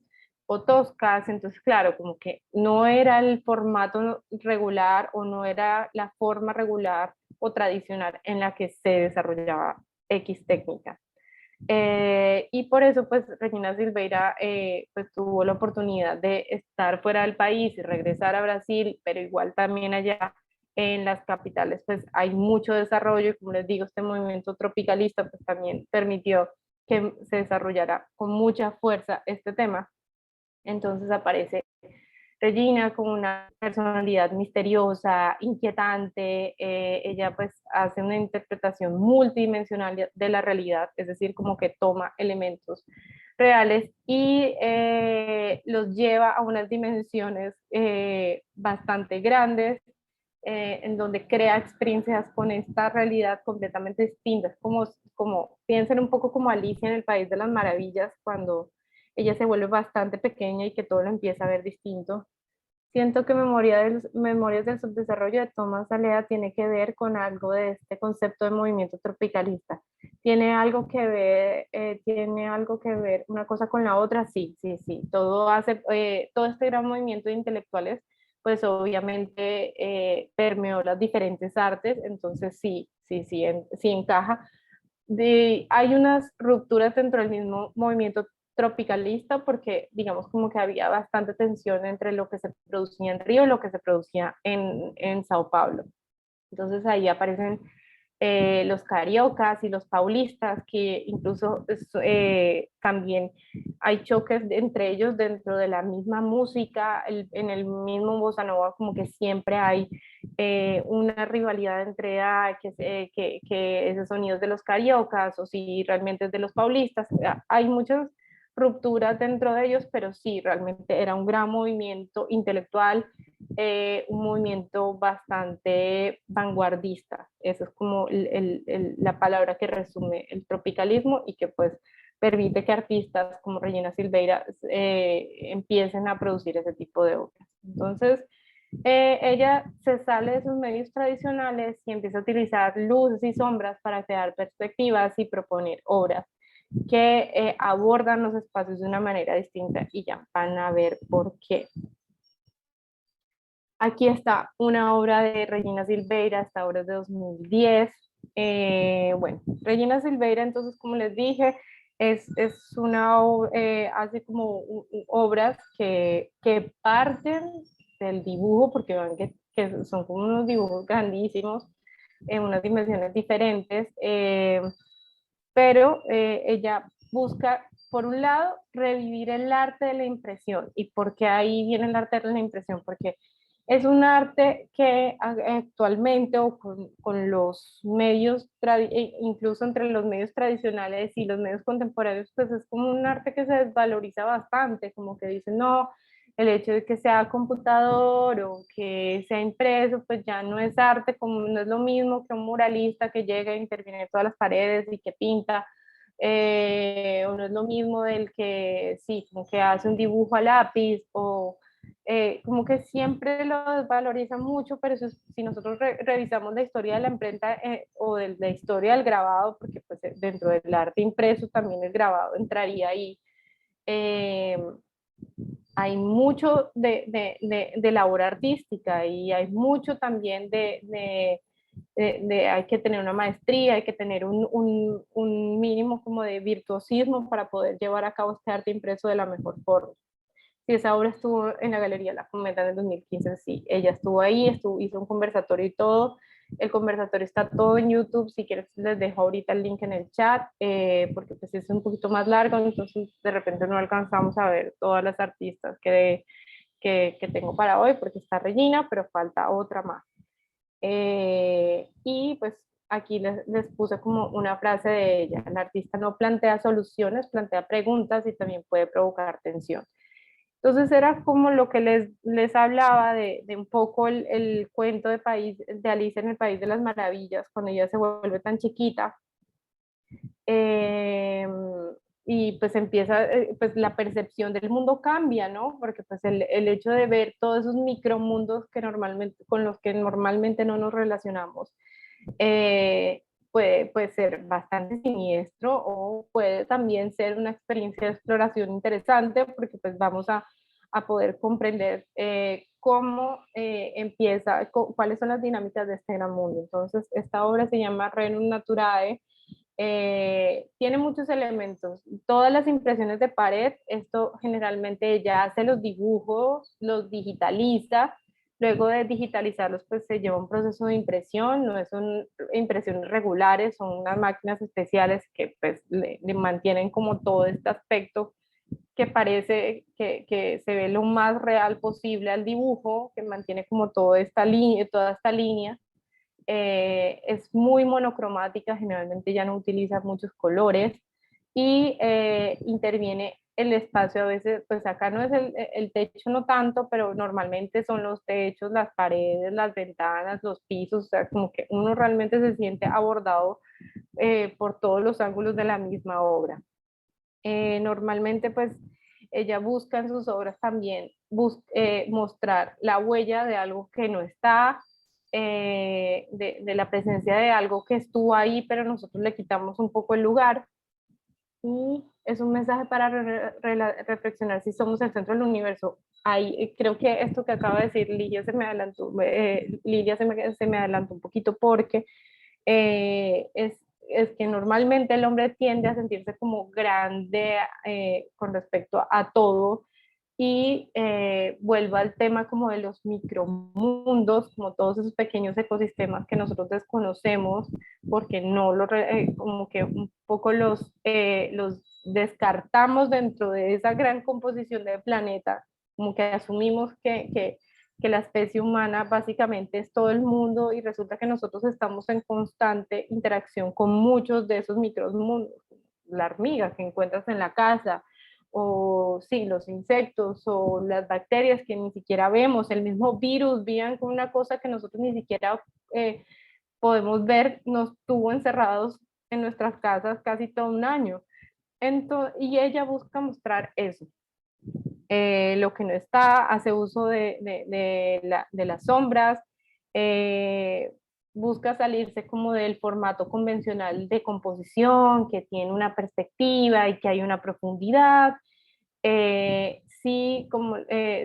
o toscas. Entonces claro, como que no era el formato regular o no era la forma regular o tradicional en la que se desarrollaba X técnica. Y por eso pues Regina Silveira pues tuvo la oportunidad de estar fuera del país y regresar a Brasil, pero igual también allá en las capitales pues hay mucho desarrollo, y como les digo, este movimiento tropicalista pues también permitió que se desarrollara con mucha fuerza este tema. Entonces aparece Regina como una personalidad misteriosa, inquietante. Ella pues hace una interpretación multidimensional de la realidad, es decir, como que toma elementos reales y los lleva a unas dimensiones bastante grandes, en donde crea experiencias con esta realidad completamente distintas, como piensen un poco como Alicia en el País de las Maravillas, cuando ella se vuelve bastante pequeña y que todo lo empieza a ver distinto. Siento que Memorias del Subdesarrollo de Tomás Alea tiene que ver con algo de este concepto de movimiento tropicalista. Tiene algo que ver una cosa con la otra, sí, sí, sí. Todo este gran movimiento de intelectuales, pues obviamente permeó las diferentes artes, entonces sí, sí, sí, sí encaja. Hay unas rupturas dentro del mismo movimiento tropicalista porque digamos como que había bastante tensión entre lo que se producía en Río y lo que se producía en Sao Paulo. Entonces ahí aparecen los cariocas y los paulistas, que incluso también hay choques entre ellos dentro de la misma música, en el mismo bossa nova, como que siempre hay una rivalidad entre que esos sonidos de los cariocas o si realmente es de los paulistas. Hay muchas rupturas dentro de ellos, pero sí, realmente era un gran movimiento intelectual, un movimiento bastante vanguardista. Eso es como la palabra que resume el tropicalismo y que pues permite que artistas como Regina Silveira empiecen a producir ese tipo de obras. Entonces, ella se sale de sus medios tradicionales y empieza a utilizar luces y sombras para crear perspectivas y proponer obras que abordan los espacios de una manera distinta y ya van a ver por qué. Aquí está una obra de Regina Silveira, esta obra es de 2010. Bueno, Regina Silveira, entonces, como les dije, es una, hace como obras que parten del dibujo, porque van que son como unos dibujos grandísimos, en unas dimensiones diferentes, pero ella busca, por un lado, revivir el arte de la impresión. ¿Y por qué ahí viene el arte de la impresión? Porque es un arte que actualmente, o con los medios, incluso entre los medios tradicionales y los medios contemporáneos, pues es como un arte que se desvaloriza bastante, como que dicen, no, el hecho de que sea computador o que sea impreso, pues ya no es arte, como no es lo mismo que un muralista que llega a interviene en todas las paredes y que pinta, o no es lo mismo del que sí, como que hace un dibujo a lápiz, o como que siempre lo desvaloriza mucho, pero eso si nosotros revisamos la historia de la imprenta o de la historia del grabado, porque pues dentro del arte impreso también el grabado entraría ahí, eh, hay mucho de labor artística y hay mucho también hay que tener una maestría, hay que tener un mínimo como de virtuosismo para poder llevar a cabo este arte impreso de la mejor forma. Si esa obra estuvo en la Galería La Fomenta en el 2015, sí, ella estuvo ahí, hizo un conversatorio y todo. El conversatorio está todo en YouTube, si quieres les dejo ahorita el link en el chat, porque pues es un poquito más largo, entonces de repente no alcanzamos a ver todas las artistas que tengo para hoy, porque está Regina, pero falta otra más. Y pues aquí les puse como una frase de ella: el artista no plantea soluciones, plantea preguntas y también puede provocar tensión. Entonces era como lo que les hablaba de un poco el cuento de Alicia en el País de las Maravillas, cuando ella se vuelve tan chiquita. Eh, y pues empieza, pues la percepción del mundo cambia, ¿no? Porque pues el hecho de ver todos esos micromundos que normalmente, con los que normalmente no nos relacionamos, eh, puede ser bastante siniestro, o puede también ser una experiencia de exploración interesante, porque pues vamos a poder comprender cómo empieza, cuáles son las dinámicas de este gran mundo. Entonces, esta obra se llama Rerum Naturae. Tiene muchos elementos, todas las impresiones de pared, esto generalmente ella hace los dibujos, los digitaliza, luego de digitalizarlos pues se lleva un proceso de impresión, no son impresiones regulares, son unas máquinas especiales que pues le mantienen como todo este aspecto que parece que se ve lo más real posible al dibujo, que mantiene como toda esta línea. Es muy monocromática, generalmente ya no utiliza muchos colores y interviene el espacio a veces, pues acá no es el techo no tanto, pero normalmente son los techos, las paredes, las ventanas, los pisos, o sea, como que uno realmente se siente abordado por todos los ángulos de la misma obra. Normalmente pues ella busca en sus obras también mostrar la huella de algo que no está, de la presencia de algo que estuvo ahí, pero nosotros le quitamos un poco el lugar. Y es un mensaje para reflexionar si somos el centro del universo. Ahí, creo que esto que acaba de decir Lidia se me adelantó, se me adelantó un poquito, porque es que normalmente el hombre tiende a sentirse como grande con respecto a todo, y vuelvo al tema como de los micromundos, como todos esos pequeños ecosistemas que nosotros desconocemos porque no como que un poco los descartamos dentro de esa gran composición del planeta, como que asumimos que la especie humana básicamente es todo el mundo y resulta que nosotros estamos en constante interacción con muchos de esos micromundos, la hormiga que encuentras en la casa, o sí, los insectos o las bacterias que ni siquiera vemos, el mismo virus, vean con una cosa que nosotros ni siquiera podemos ver, nos tuvo encerrados en nuestras casas casi todo un año. Entonces, y ella busca mostrar eso. Lo que no está, hace uso de las sombras, busca salirse como del formato convencional de composición, que tiene una perspectiva y que hay una profundidad. Sí,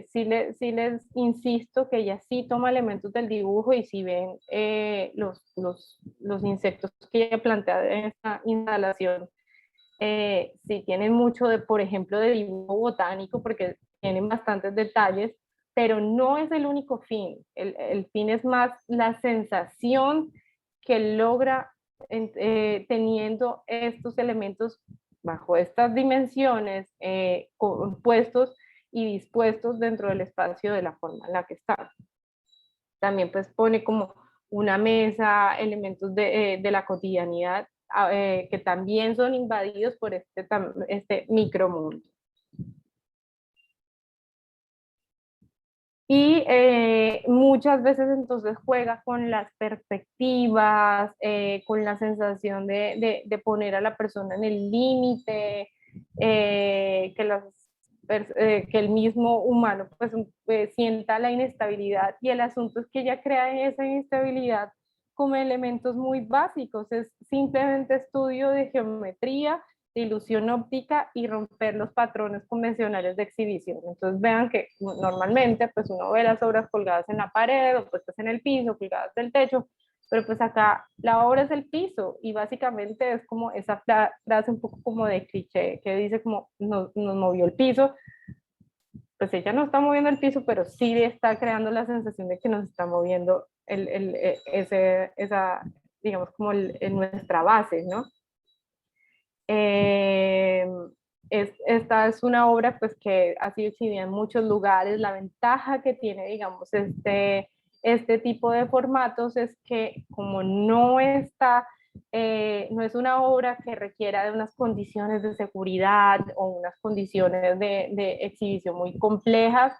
sí les insisto que ella sí toma elementos del dibujo y si ven los insectos que ella plantea en esta instalación, sí tienen mucho de, por ejemplo, de dibujo botánico porque tienen bastantes detalles, pero no es el único fin. El fin es más la sensación que logra teniendo estos elementos bajo estas dimensiones compuestos y dispuestos dentro del espacio de la forma en la que está. También pues pone como una mesa, elementos de la cotidianidad que también son invadidos por este micromundo. Y muchas veces entonces juega con las perspectivas, con la sensación de poner a la persona en el límite, que el mismo humano pues, sienta la inestabilidad. Y el asunto es que ella crea esa inestabilidad como elementos muy básicos, es simplemente estudio de geometría, de ilusión óptica y romper los patrones convencionales de exhibición. Entonces vean que normalmente pues uno ve las obras colgadas en la pared o puestas en el piso, colgadas del techo, pero pues acá la obra es el piso y básicamente es como esa frase un poco como de cliché que dice como nos movió el piso, pues ella no está moviendo el piso, pero sí está creando la sensación de que nos está moviendo esa, digamos, como nuestra base, ¿no? Esta es una obra pues que ha sido exhibida en muchos lugares. La ventaja que tiene, digamos, este tipo de formatos es que como no está, no es una obra que requiera de unas condiciones de seguridad o unas condiciones de exhibición muy complejas,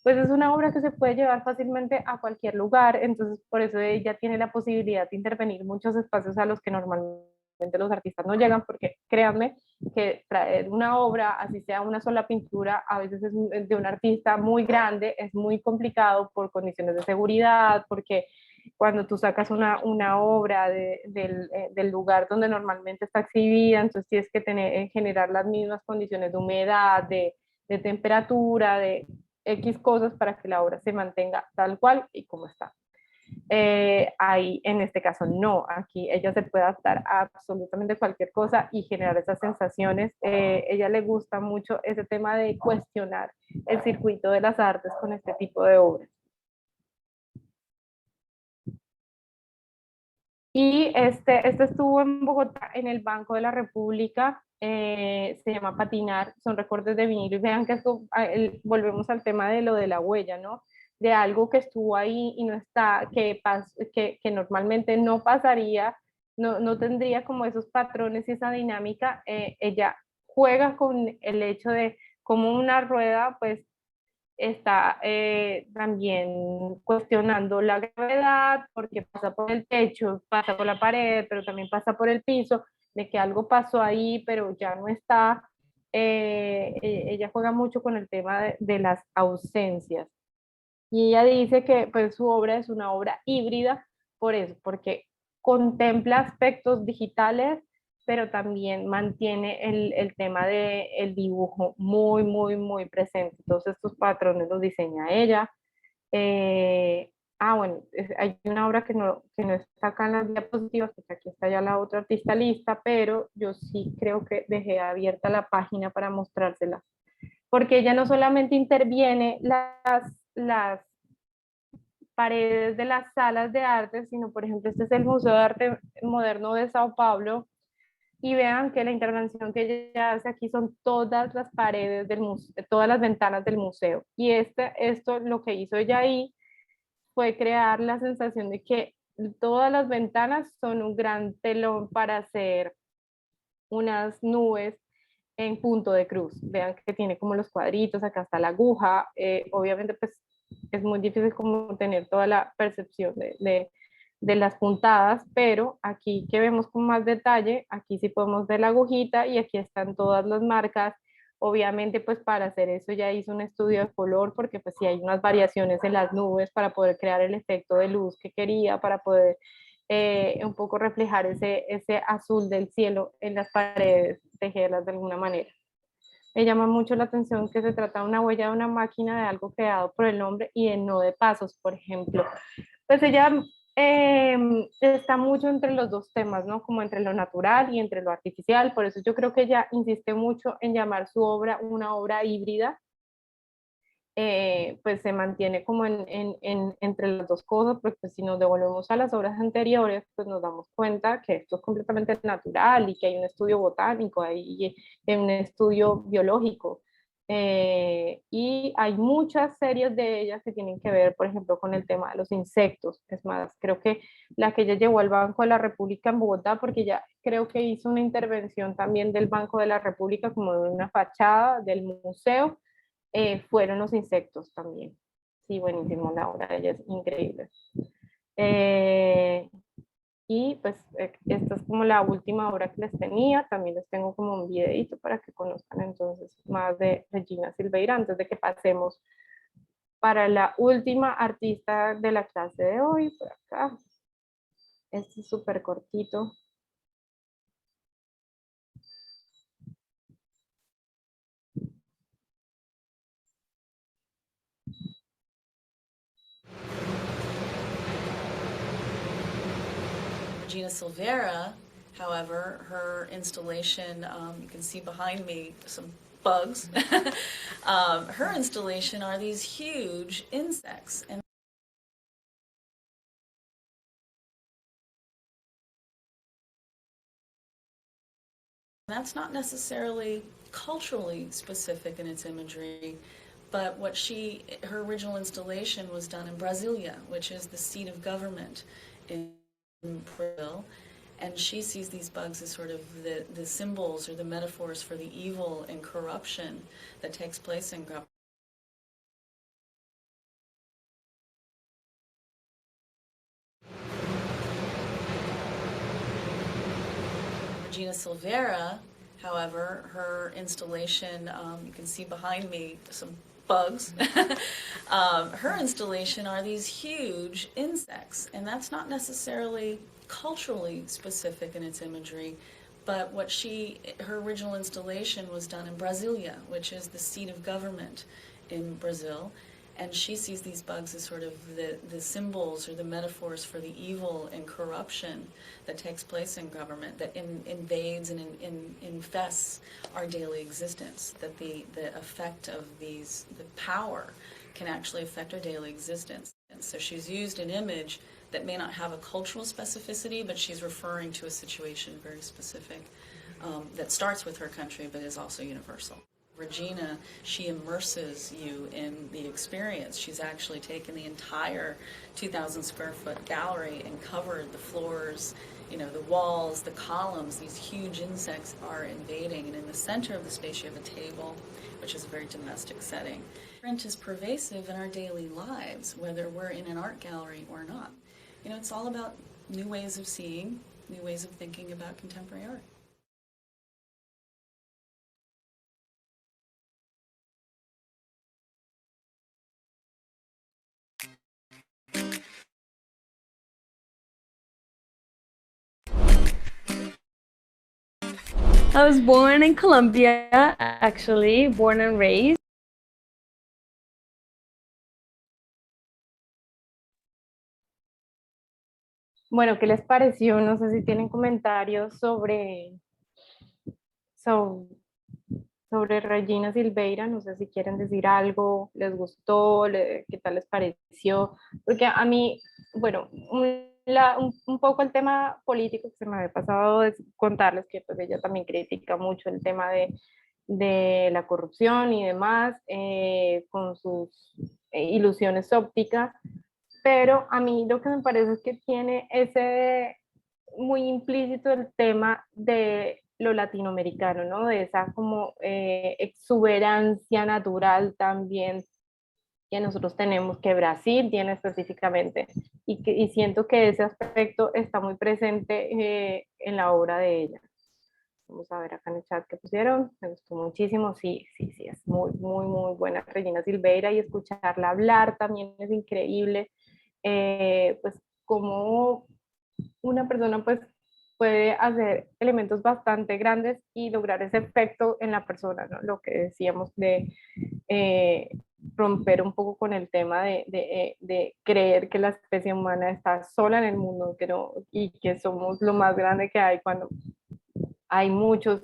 pues es una obra que se puede llevar fácilmente a cualquier lugar, entonces por eso ella tiene la posibilidad de intervenir en muchos espacios a los que normalmente los artistas no llegan, porque créanme que traer una obra, así sea una sola pintura, a veces es de un artista muy grande, es muy complicado por condiciones de seguridad, porque cuando tú sacas una obra del lugar donde normalmente está exhibida, entonces tienes que generar las mismas condiciones de humedad, de temperatura, de X cosas para que la obra se mantenga tal cual y como está. Ahí en este caso no, aquí ella se puede adaptar a absolutamente cualquier cosa y generar esas sensaciones. Ella le gusta mucho ese tema de cuestionar el circuito de las artes con este tipo de obras. Y este estuvo en Bogotá, en el Banco de la República, se llama Patinar, son recortes de vinilo, y vean que esto, volvemos al tema de lo de la huella, ¿no? De algo que estuvo ahí y no está, que normalmente no pasaría, no tendría como esos patrones y esa dinámica. Ella juega con el hecho de como una rueda, pues está también cuestionando la gravedad, porque pasa por el techo, pasa por la pared, pero también pasa por el piso, de que algo pasó ahí, pero ya no está. Ella juega mucho con el tema de las ausencias. Y ella dice que pues, su obra es una obra híbrida, por eso, porque contempla aspectos digitales, pero también mantiene el tema del dibujo muy presente. Todos estos patrones los diseña ella. Bueno, hay una obra que no está acá en las diapositivas, porque aquí está ya la otra artista lista, pero yo sí creo que dejé abierta la página para mostrársela, porque ella no solamente interviene las paredes de las salas de arte, sino por ejemplo este es el Museo de Arte Moderno de Sao Paulo, y vean que la intervención que ella hace aquí son todas las paredes del museo, todas las ventanas del museo, y esto lo que hizo ella ahí fue crear la sensación de que todas las ventanas son un gran telón para hacer unas nubes en punto de cruz. Vean que tiene como los cuadritos, acá está la aguja. Obviamente pues es muy difícil como tener toda la percepción de las puntadas, pero aquí que vemos con más detalle, aquí sí podemos ver la agujita y aquí están todas las marcas. Obviamente pues para hacer eso ya hizo un estudio de color porque pues sí hay unas variaciones en las nubes para poder crear el efecto de luz que quería, para poder un poco reflejar ese azul del cielo en las paredes, tejerlas de alguna manera. Me llama mucho la atención que se trata de una huella de una máquina, de algo creado por el hombre y de no de pasos, por ejemplo. Pues ella está mucho entre los dos temas, ¿no? Como entre lo natural y entre lo artificial, por eso yo creo que ella insiste mucho en llamar su obra una obra híbrida, pues se mantiene como entre las dos cosas, porque pues, si nos devolvemos a las obras anteriores, pues nos damos cuenta que esto es completamente natural y que hay un estudio botánico, hay un estudio biológico. Y hay muchas series de ellas que tienen que ver, por ejemplo, con el tema de los insectos. Es más, creo que la que ella llevó al Banco de la República en Bogotá, porque ella creo que hizo una intervención también del Banco de la República como de una fachada del museo, fueron los insectos también. Sí, buenísimo, la obra de ella es increíble. Y pues esta es como la última obra que les tenía, también les tengo como un videito para que conozcan entonces más de Regina Silveira antes de que pasemos para la última artista de la clase de hoy, por acá. Este es súper cortito. Regina Silveira, however, her installation, you can see behind me some bugs. Her installation are these huge insects. And that's not necessarily culturally specific in its imagery, but her original installation was done in Brasilia, which is the seat of government in Brazil, and she sees these bugs as sort of the symbols or the metaphors for the evil and corruption that takes place in government. Regina Silveira, however, her installation, you can see behind me some bugs. Her installation are these huge insects, and that's not necessarily culturally specific in its imagery, but her original installation was done in Brasilia, which is the seat of government in Brazil, and she sees these bugs as sort of the symbols or the metaphors for the evil and corruption that takes place in government, that invades and infests our daily existence, that the effect of the power can actually affect our daily existence. And so she's used an image that may not have a cultural specificity, but she's referring to a situation very specific that starts with her country but is also universal. Regina, she immerses you in the experience. She's actually taken the entire 2,000 square foot gallery and covered the floors, the walls, the columns. These huge insects are invading, and in the center of the space you have a table, which is a very domestic setting. Print is pervasive in our daily lives, whether we're in an art gallery or not. It's all about new ways of seeing, new ways of thinking about contemporary art. I was born in Colombia, actually, born and raised. Bueno, ¿qué les pareció? No sé si tienen comentarios sobre sobre Regina Silveira. No sé si quieren decir algo, les gustó, qué tal les pareció, porque a mí, bueno, un poco el tema político que se me había pasado es contarles que pues ella también critica mucho el tema de la corrupción y demás, con sus ilusiones ópticas, pero a mí lo que me parece es que tiene ese muy implícito el tema de lo latinoamericano, ¿no? De esa como exuberancia natural también que nosotros tenemos, que Brasil tiene específicamente, y siento que ese aspecto está muy presente en la obra de ella. Vamos a ver acá en el chat que pusieron, me gustó muchísimo, sí, sí, sí, es muy, muy, muy buena Regina Silveira, y escucharla hablar también es increíble, pues como una persona pues puede hacer elementos bastante grandes y lograr ese efecto en la persona, ¿no? Lo que decíamos de eh, romper un poco con el tema de creer que la especie humana está sola en el mundo, que no, y que somos lo más grande que hay, cuando hay muchos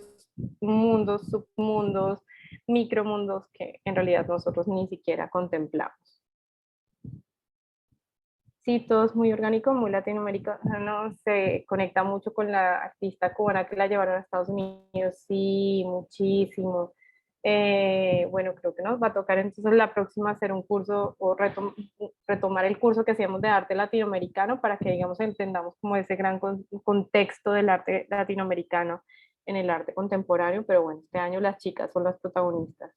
mundos, submundos, micromundos que en realidad nosotros ni siquiera contemplamos. Sí, todo es muy orgánico, muy latinoamericano, se conecta mucho con la artista cubana que la llevaron a Estados Unidos, sí, muchísimo. Bueno, creo que nos va a tocar entonces la próxima hacer un curso o retomar el curso que hacíamos de arte latinoamericano para que, digamos, entendamos como ese gran contexto del arte latinoamericano en el arte contemporáneo, pero bueno, este año las chicas son las protagonistas.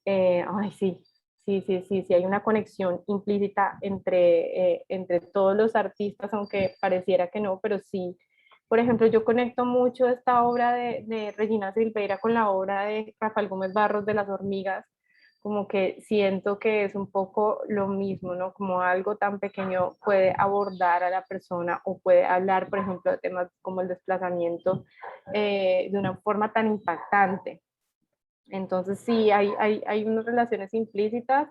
Ay, sí, sí, sí, sí, sí, hay una conexión implícita entre todos los artistas, aunque pareciera que no, pero sí. Por ejemplo, yo conecto mucho esta obra de Regina Silveira con la obra de Rafael Gómez Barros de Las Hormigas, como que siento que es un poco lo mismo, ¿no? Como algo tan pequeño puede abordar a la persona o puede hablar, por ejemplo, de temas como el desplazamiento de una forma tan impactante. Entonces sí, hay unas relaciones implícitas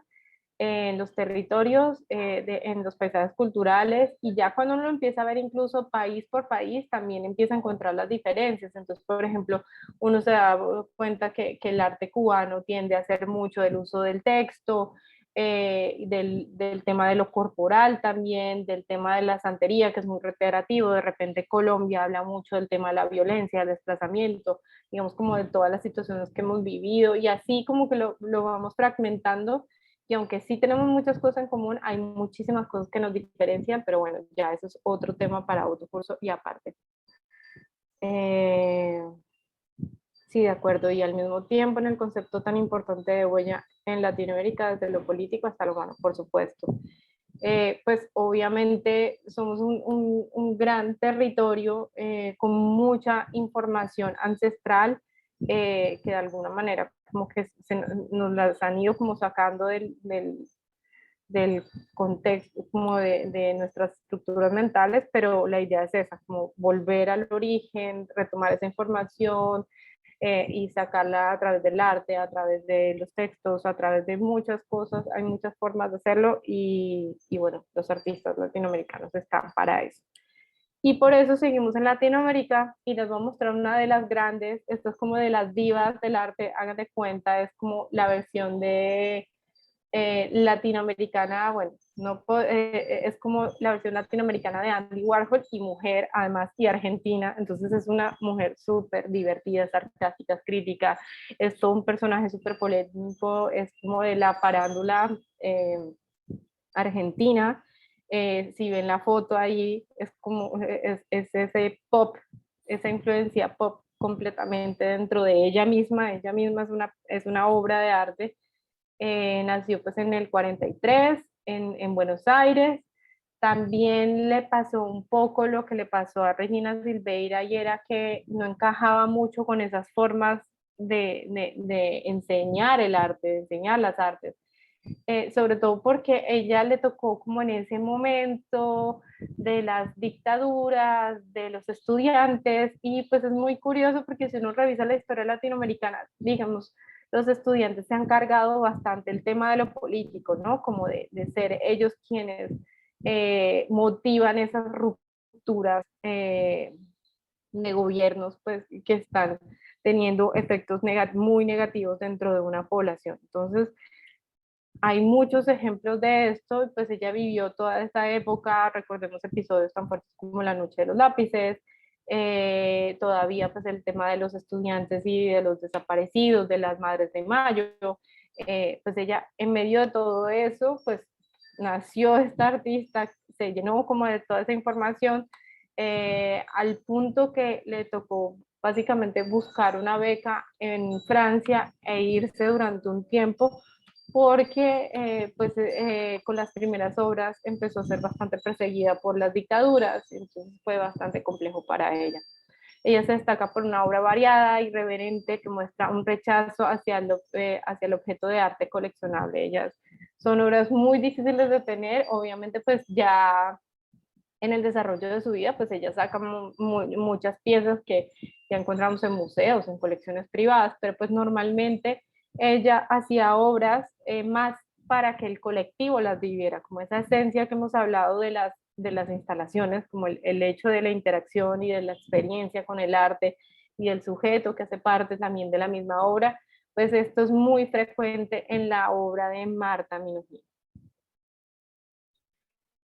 en los territorios, en los paisajes culturales, y ya cuando uno empieza a ver incluso país por país, también empieza a encontrar las diferencias. Entonces, por ejemplo, uno se da cuenta que el arte cubano tiende a hacer mucho del uso del texto, del tema de lo corporal también, del tema de la santería, que es muy reiterativo. De repente Colombia habla mucho del tema de la violencia, del desplazamiento, digamos como de todas las situaciones que hemos vivido, y así como que lo vamos fragmentando, y aunque sí tenemos muchas cosas en común, hay muchísimas cosas que nos diferencian, pero bueno, ya eso es otro tema para otro curso y aparte. Sí, de acuerdo, y al mismo tiempo en el concepto tan importante de huella en Latinoamérica, desde lo político hasta lo humano, por supuesto. Pues obviamente somos un gran territorio con mucha información ancestral, que de alguna manera como que nos las han ido como sacando del contexto como de nuestras estructuras mentales, pero la idea es esa, como volver al origen, retomar esa información, y sacarla a través del arte, a través de los textos, a través de muchas cosas. Hay muchas formas de hacerlo, y bueno, los artistas latinoamericanos están para eso. Y por eso seguimos en Latinoamérica, y les voy a mostrar una de las grandes, esto es como de las divas del arte, hagan de cuenta, es como la versión de latinoamericana, bueno, no, es como la versión latinoamericana de Andy Warhol, y mujer además, y argentina. Entonces es una mujer súper divertida, sarcástica, es crítica, es todo un personaje súper polémico, es como de la farándula argentina. Si ven la foto ahí, es como es ese pop, esa influencia pop completamente dentro de ella misma. Ella misma es una obra de arte. Nació pues en el 43 en Buenos Aires. También le pasó un poco lo que le pasó a Regina Silveira, y era que no encajaba mucho con esas formas de enseñar el arte, de enseñar las artes. Sobre todo porque ella le tocó como en ese momento de las dictaduras, de los estudiantes, y pues es muy curioso porque si uno revisa la historia latinoamericana, digamos, los estudiantes se han cargado bastante el tema de lo político, ¿no? Como de ser ellos quienes motivan esas rupturas de gobiernos pues que están teniendo efectos muy negativos dentro de una población. Entonces, hay muchos ejemplos de esto, pues ella vivió toda esta época, recordemos episodios tan fuertes como la Noche de los Lápices, todavía pues el tema de los estudiantes y de los desaparecidos, de las Madres de Mayo, pues ella en medio de todo eso, pues nació esta artista, se llenó como de toda esa información, al punto que le tocó básicamente buscar una beca en Francia e irse durante un tiempo porque con las primeras obras empezó a ser bastante perseguida por las dictaduras, entonces fue bastante complejo para ella. Ella se destaca por una obra variada, irreverente, que muestra un rechazo hacia el objeto de arte coleccionable. Ellas son obras muy difíciles de tener, obviamente pues ya en el desarrollo de su vida, pues ella saca muchas piezas que ya encontramos en museos, en colecciones privadas, pero pues normalmente ella hacía obras más para que el colectivo las viviera, como esa esencia que hemos hablado de las instalaciones, como el hecho de la interacción y de la experiencia con el arte y el sujeto que hace parte también de la misma obra, pues esto es muy frecuente en la obra de Marta Minujín.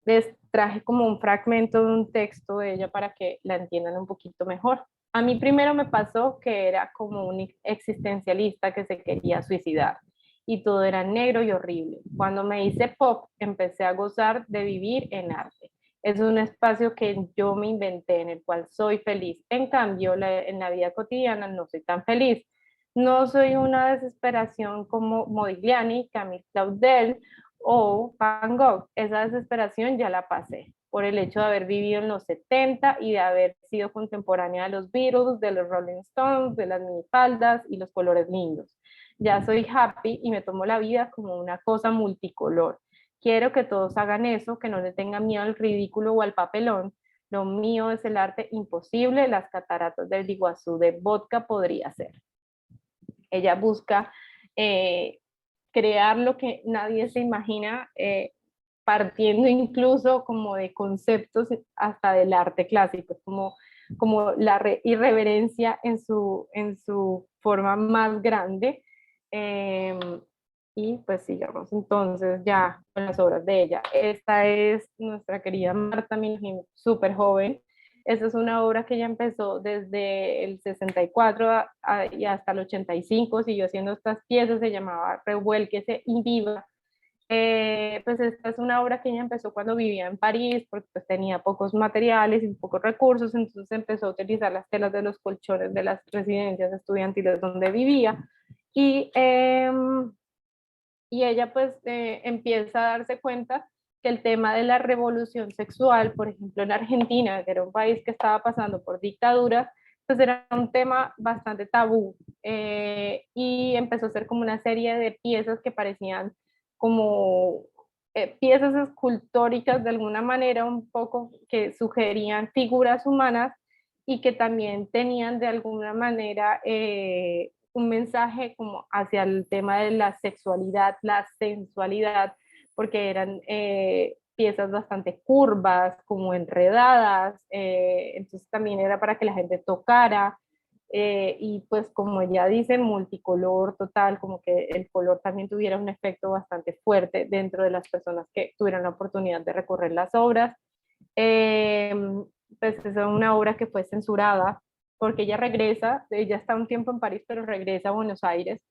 Les traje como un fragmento de un texto de ella para que la entiendan un poquito mejor. A mí primero me pasó que era como un existencialista que se quería suicidar y todo era negro y horrible. Cuando me hice pop, empecé a gozar de vivir en arte. Es un espacio que yo me inventé, en el cual soy feliz. En cambio, en la vida cotidiana no soy tan feliz. No soy una desesperación como Modigliani, Camille Claudel o Van Gogh. Esa desesperación ya la pasé por el hecho de haber vivido en los 70 y de haber sido contemporánea de los Beatles, de los Rolling Stones, de las minifaldas y los colores lindos. Ya soy happy y me tomo la vida como una cosa multicolor. Quiero que todos hagan eso, que no le tengan miedo al ridículo o al papelón. Lo mío es el arte imposible, las cataratas del Iguazú de vodka podría ser. Ella busca crear lo que nadie se imagina, partiendo incluso como de conceptos hasta del arte clásico, como la irreverencia en su forma más grande. Y pues sigamos entonces ya con las obras de ella. Esta es nuestra querida Marta Minujín, súper joven. Esta es una obra que ella empezó desde el 64 y hasta el 85, siguió haciendo estas piezas, se llamaba Revuélquese y Viva. Pues esta es una obra que ella empezó cuando vivía en París, porque pues tenía pocos materiales y pocos recursos, entonces empezó a utilizar las telas de los colchones de las residencias estudiantiles donde vivía. Y ella pues empieza a darse cuenta que el tema de la revolución sexual, por ejemplo en Argentina, que era un país que estaba pasando por dictadura, pues era un tema bastante tabú, y empezó a hacer como una serie de piezas que parecían como piezas escultóricas de alguna manera, un poco que sugerían figuras humanas y que también tenían de alguna manera un mensaje como hacia el tema de la sexualidad, la sensualidad, porque eran piezas bastante curvas, como enredadas, entonces también era para que la gente tocara, y pues como ya dice, multicolor total, como que el color también tuviera un efecto bastante fuerte dentro de las personas que tuvieran la oportunidad de recorrer las obras. Eh, pues es una obra que fue censurada porque ella regresa, ella está un tiempo en París, pero regresa a Buenos Aires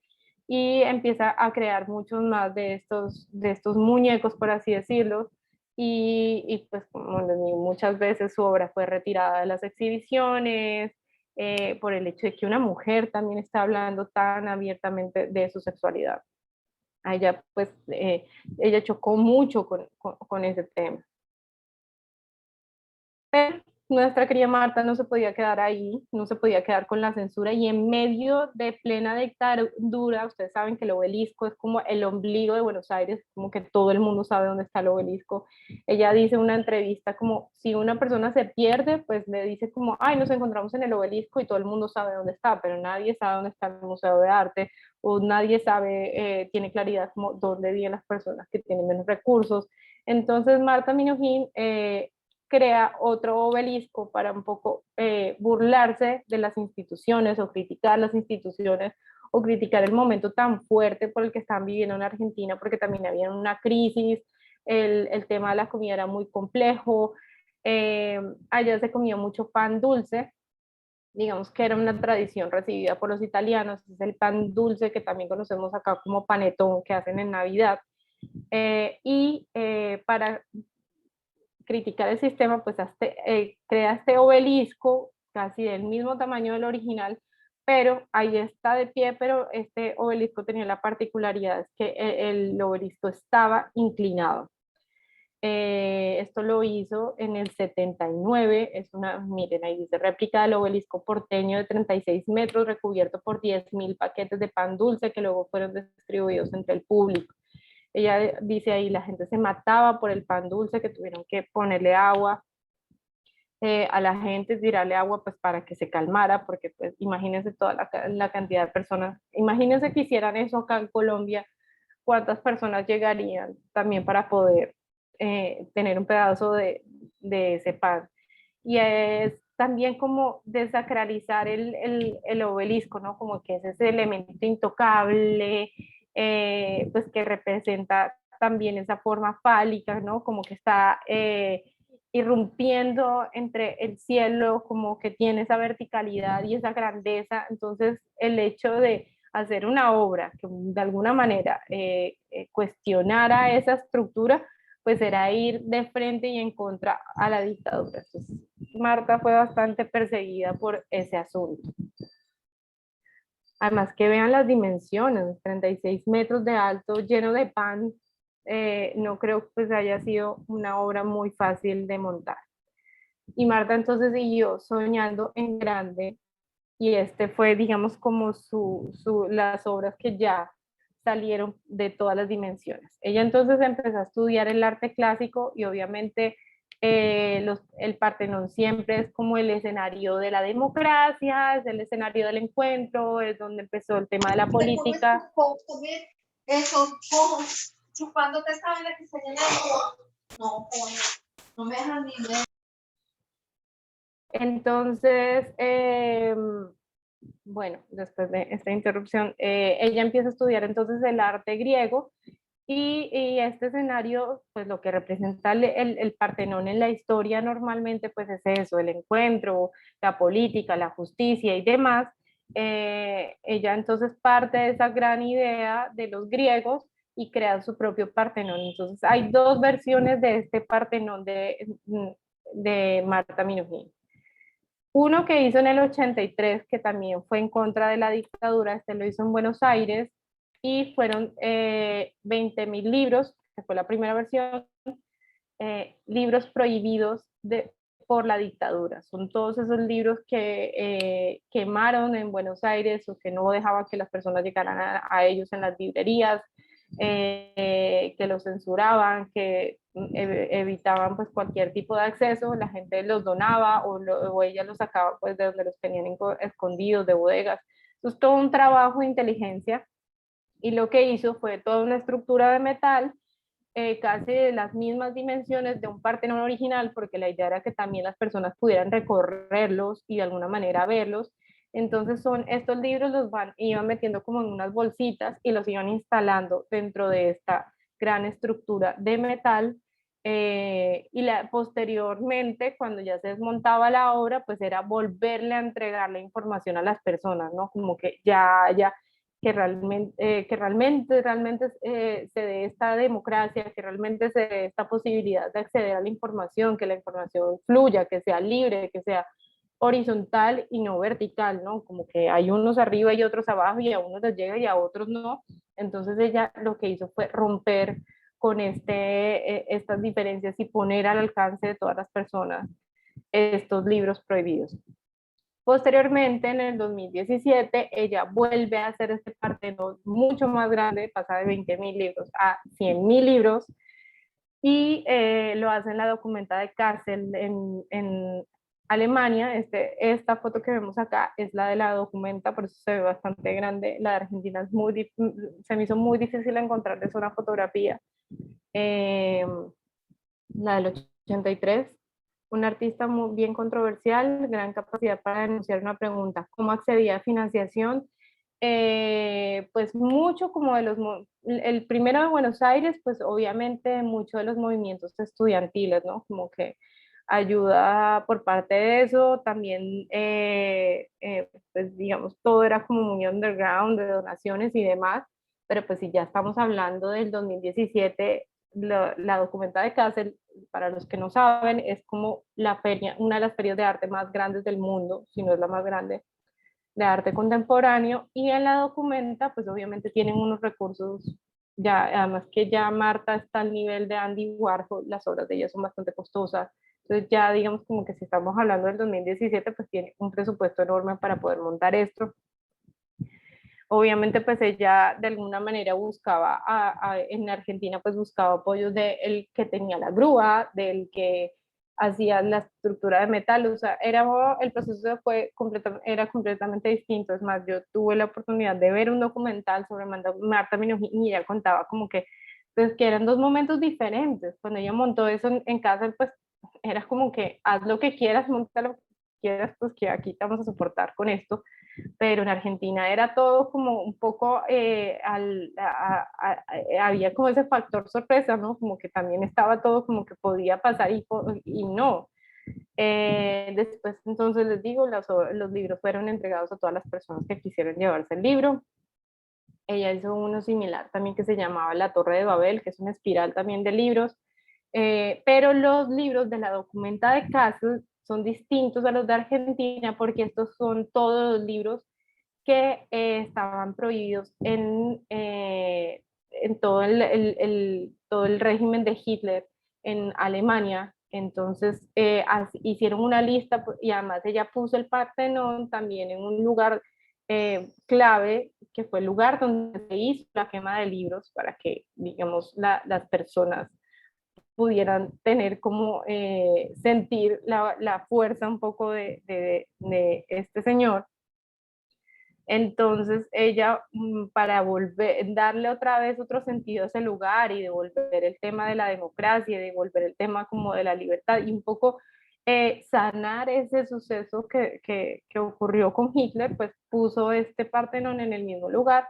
y empieza a crear muchos más de estos muñecos, por así decirlo, y pues como les digo, muchas veces su obra fue retirada de las exhibiciones, por el hecho de que una mujer también está hablando tan abiertamente de su sexualidad. A ella, pues, ella chocó mucho con ese tema. Pero nuestra querida Marta no se podía quedar ahí, no se podía quedar con la censura y en medio de plena dictadura, ustedes saben que el obelisco es como el ombligo de Buenos Aires, como que todo el mundo sabe dónde está el obelisco. Ella dice en una entrevista como si una persona se pierde, pues le dice como, ay, nos encontramos en el obelisco y todo el mundo sabe dónde está, pero nadie sabe dónde está el Museo de Arte o nadie sabe, tiene claridad como dónde viven las personas que tienen menos recursos. Entonces Marta Minujín crea otro obelisco para un poco burlarse de las instituciones o criticar las instituciones o criticar el momento tan fuerte por el que están viviendo en Argentina, porque también había una crisis, el tema de la comida era muy complejo, allá se comía mucho pan dulce, digamos que era una tradición recibida por los italianos, es el pan dulce que también conocemos acá como panetón que hacen en Navidad, para criticar el sistema, pues crea este obelisco casi del mismo tamaño del original, pero ahí está de pie, pero este obelisco tenía la particularidad es que el obelisco estaba inclinado. Esto lo hizo en el 79, es una, miren ahí dice, réplica del obelisco porteño de 36 metros recubierto por 10.000 paquetes de pan dulce que luego fueron distribuidos entre el público. Ella dice ahí, la gente se mataba por el pan dulce, que tuvieron que ponerle agua a la gente, tirarle agua pues para que se calmara, porque pues imagínense toda la cantidad de personas, imagínense que hicieran eso acá en Colombia, cuántas personas llegarían también para poder tener un pedazo de ese pan. Y es también como desacralizar el obelisco, ¿no? Como que es ese elemento intocable, pues que representa también esa forma fálica, ¿no? Como que está irrumpiendo entre el cielo, como que tiene esa verticalidad y esa grandeza. Entonces, el hecho de hacer una obra que de alguna manera cuestionara esa estructura, pues era ir de frente y en contra a la dictadura. Entonces, Marta fue bastante perseguida por ese asunto. Además que vean las dimensiones, 36 metros de alto, lleno de pan, no creo que pues haya sido una obra muy fácil de montar. Y Marta entonces siguió soñando en grande y este fue, digamos, como las obras que ya salieron de todas las dimensiones. Ella entonces empezó a estudiar el arte clásico y obviamente el Partenón siempre es como el escenario de la democracia, es el escenario del encuentro, es donde empezó el tema de la política. Eso, chupándote esta vaina que se llena de... No, no me dejan ni ver. Entonces, bueno, después de esta interrupción, ella empieza a estudiar entonces el arte griego y este escenario, pues lo que representa el Partenón en la historia normalmente, pues es eso, el encuentro, la política, la justicia y demás. Ella entonces parte de esa gran idea de los griegos y crea su propio Partenón. Entonces hay dos versiones de este Partenón de Marta Minujín. Uno que hizo en el 83, que también fue en contra de la dictadura, este lo hizo en Buenos Aires, y fueron 20.000 libros, que fue la primera versión, libros prohibidos por la dictadura. Son todos esos libros que quemaron en Buenos Aires o que no dejaban que las personas llegaran a ellos en las librerías, que los censuraban, que evitaban pues cualquier tipo de acceso, la gente los donaba o ella los sacaba pues de donde los tenían escondidos, de bodegas. Entonces todo un trabajo de inteligencia y lo que hizo fue toda una estructura de metal casi de las mismas dimensiones de un Partenón original, porque la idea era que también las personas pudieran recorrerlos y de alguna manera verlos. Entonces estos libros iban metiendo como en unas bolsitas y los iban instalando dentro de esta gran estructura de metal. Posteriormente, cuando ya se desmontaba la obra, pues era volverle a entregar la información a las personas, ¿no? Como que que realmente se dé esta democracia, que realmente se dé esta posibilidad de acceder a la información, que la información fluya, que sea libre, que sea horizontal y no vertical, ¿no? Como que hay unos arriba y otros abajo y a unos les llega y a otros no. Entonces ella lo que hizo fue romper con estas diferencias y poner al alcance de todas las personas estos libros prohibidos. Posteriormente, en el 2017, ella vuelve a hacer este Partenón mucho más grande, pasa de 20.000 libros a 100.000 libros, y lo hace en la Documenta de Kassel en Alemania. Esta foto que vemos acá es la de la Documenta, por eso se ve bastante grande. La de Argentina se me hizo muy difícil encontrarles una fotografía. La del 83. un artista muy bien controversial, gran capacidad para denunciar una pregunta, ¿cómo accedía a financiación? Pues mucho como de el primero de Buenos Aires, pues obviamente mucho de los movimientos estudiantiles, ¿no? Como que ayuda por parte de eso, también pues digamos todo era como muy underground, de donaciones y demás, pero pues si ya estamos hablando del 2017, la Documenta de Kassel, para los que no saben, es como la feria, una de las ferias de arte más grandes del mundo, si no es la más grande, de arte contemporáneo, y en la Documenta pues obviamente tienen unos recursos, ya además que ya Marta está al nivel de Andy Warhol, las obras de ella son bastante costosas, entonces ya digamos como que si estamos hablando del 2017 pues tiene un presupuesto enorme para poder montar esto. Obviamente pues ella de alguna manera buscaba, en Argentina pues buscaba apoyos del que tenía la grúa, del que hacía la estructura de metal, o sea, el proceso era completamente distinto. Es más, yo tuve la oportunidad de ver un documental sobre Marta Minujín y ella contaba como que, pues, que eran dos momentos diferentes. Cuando ella montó eso en casa, pues era como que haz lo que quieras, monta lo que quieras, pues que aquí te vamos a soportar con esto, pero en Argentina era todo como un poco, había como ese factor sorpresa, ¿no? Como que también estaba todo como que podía pasar y no. Después, entonces les digo, los libros fueron entregados a todas las personas que quisieron llevarse el libro. Ella hizo uno similar también que se llamaba La Torre de Babel, que es una espiral también de libros, pero los libros de la Documenta de Kassel son distintos a los de Argentina porque estos son todos los libros que estaban prohibidos en todo el régimen de Hitler en Alemania. Entonces hicieron una lista y además ella puso el Partenón también en un lugar clave, que fue el lugar donde se hizo la quema de libros para que, digamos, las personas pudieran tener como sentir la fuerza un poco de este señor. Entonces ella, para darle otra vez otro sentido a ese lugar y devolver el tema de la democracia, y devolver el tema como de la libertad y un poco sanar ese suceso que ocurrió con Hitler, pues puso este Partenón en el mismo lugar.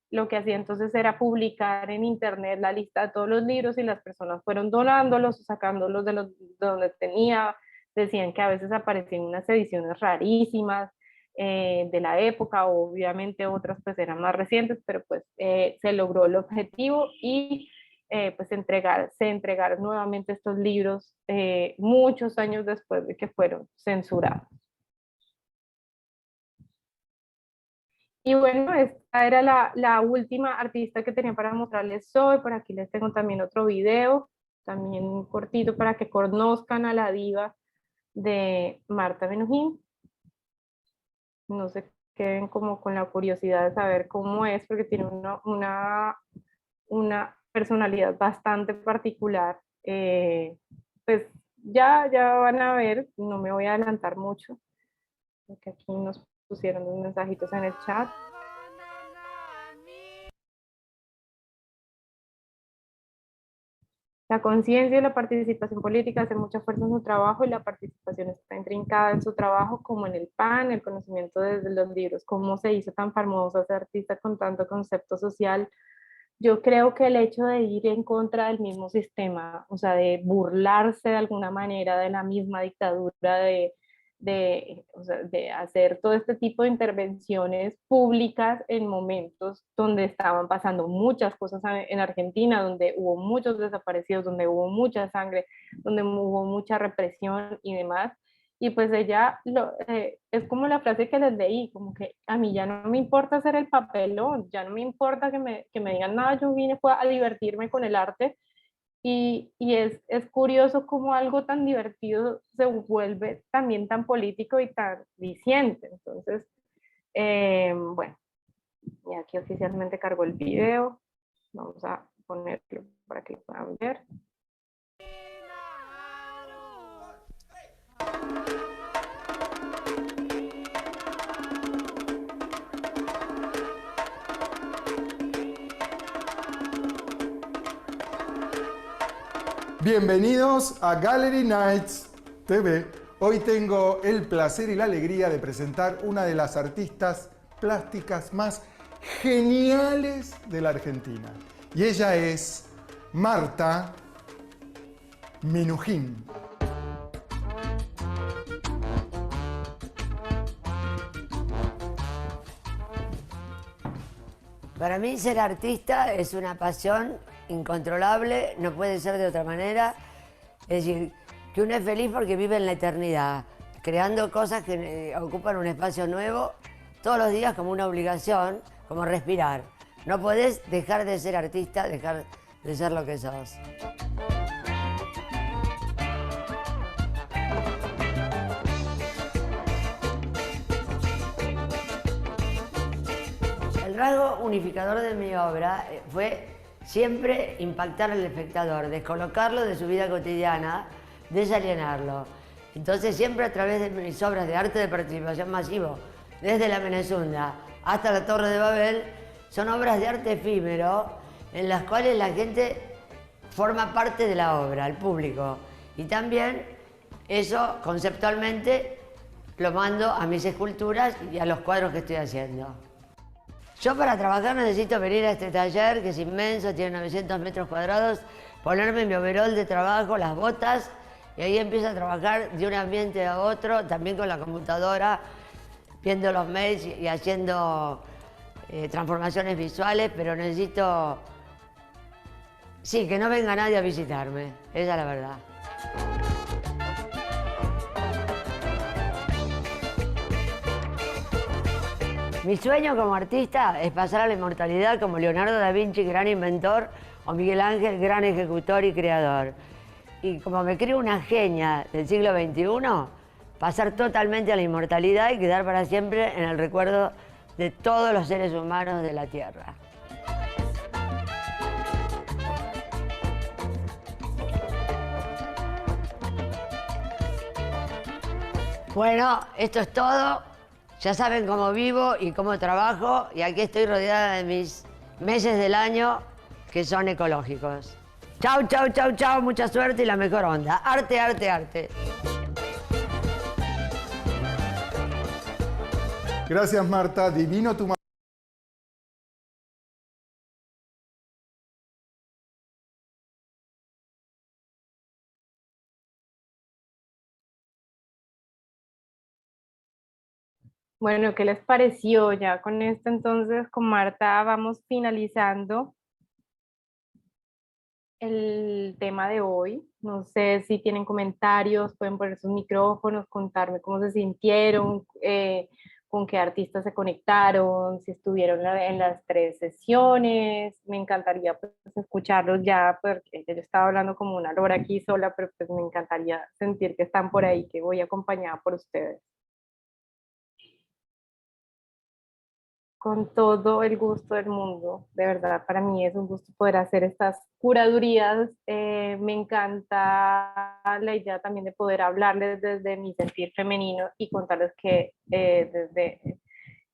Lo que hacía entonces era publicar en internet la lista de todos los libros y las personas fueron donándolos, sacándolos de donde tenía. Decían que a veces aparecían unas ediciones rarísimas de la época, obviamente otras pues eran más recientes, pero pues se logró el objetivo y pues se entregaron nuevamente estos libros muchos años después de que fueron censurados. Y bueno, esta era la última artista que tenía para mostrarles hoy. Por aquí les tengo también otro video, también cortito, para que conozcan a la diva de Marta Minujín. No se queden como con la curiosidad de saber cómo es, porque tiene una personalidad bastante particular. Pues ya van a ver, no me voy a adelantar mucho, porque aquí nos pusieron unos mensajitos en el chat. La conciencia y la participación política hacen mucha fuerza en su trabajo y la participación está intrincada en su trabajo, como en el PAN, el conocimiento desde los libros, cómo se hizo tan famosa esa artista con tanto concepto social. Yo creo que el hecho de ir en contra del mismo sistema, o sea, de burlarse de alguna manera de la misma dictadura, o sea, de hacer todo este tipo de intervenciones públicas en momentos donde estaban pasando muchas cosas en Argentina, donde hubo muchos desaparecidos, donde hubo mucha sangre, donde hubo mucha represión y demás. Y pues ella, es como la frase que les leí, como que a mí ya no me importa hacer el papelón, ya no me importa que me digan nada, yo vine fue a divertirme con el arte. Y es curioso cómo algo tan divertido se vuelve también tan político y tan diciente. Entonces, bueno, y aquí oficialmente cargó el video. Vamos a ponerlo para que puedan ver. Bienvenidos a Gallery Nights TV. Hoy tengo el placer y la alegría de presentar una de las artistas plásticas más geniales de la Argentina. Y ella es Marta Minujín. Para mí ser artista es una pasión incontrolable, no puede ser de otra manera. Es decir, que uno es feliz porque vive en la eternidad, creando cosas que ocupan un espacio nuevo todos los días como una obligación, como respirar. No podés dejar de ser artista, dejar de ser lo que sos. El rasgo unificador de mi obra fue siempre impactar al espectador, descolocarlo de su vida cotidiana, desalienarlo. Entonces siempre a través de mis obras de arte de participación masivo, desde la Menezunda hasta la Torre de Babel, son obras de arte efímero en las cuales la gente forma parte de la obra, el público. Y también eso conceptualmente lo mando a mis esculturas y a los cuadros que estoy haciendo. Yo para trabajar necesito venir a este taller que es inmenso, tiene 900 metros cuadrados, ponerme mi overol de trabajo, las botas, y ahí empiezo a trabajar de un ambiente a otro, también con la computadora, viendo los mails y haciendo transformaciones visuales, pero necesito, sí, que no venga nadie a visitarme, esa es la verdad. Mi sueño como artista es pasar a la inmortalidad como Leonardo da Vinci, gran inventor, o Miguel Ángel, gran ejecutor y creador. Y como me creo una genia del siglo XXI, pasar totalmente a la inmortalidad y quedar para siempre en el recuerdo de todos los seres humanos de la Tierra. Bueno, esto es todo. Ya saben cómo vivo y cómo trabajo, y aquí estoy rodeada de mis meses del año que son ecológicos. Chau, chau, chau, chau, mucha suerte y la mejor onda. Arte, arte, arte. Gracias, Marta. Divino tu Bueno, ¿qué les pareció? Ya con esto entonces con Marta vamos finalizando el tema de hoy. No sé si tienen comentarios, pueden poner sus micrófonos, contarme cómo se sintieron, con qué artistas se conectaron, si estuvieron en las 3 sesiones. Me encantaría pues, escucharlos ya, porque yo estaba hablando como una lora aquí sola, pero pues me encantaría sentir que están por ahí, que voy acompañada por ustedes. Con todo el gusto del mundo, de verdad, para mí es un gusto poder hacer estas curadurías. Me encanta la idea también de poder hablarles desde mi sentir femenino y contarles que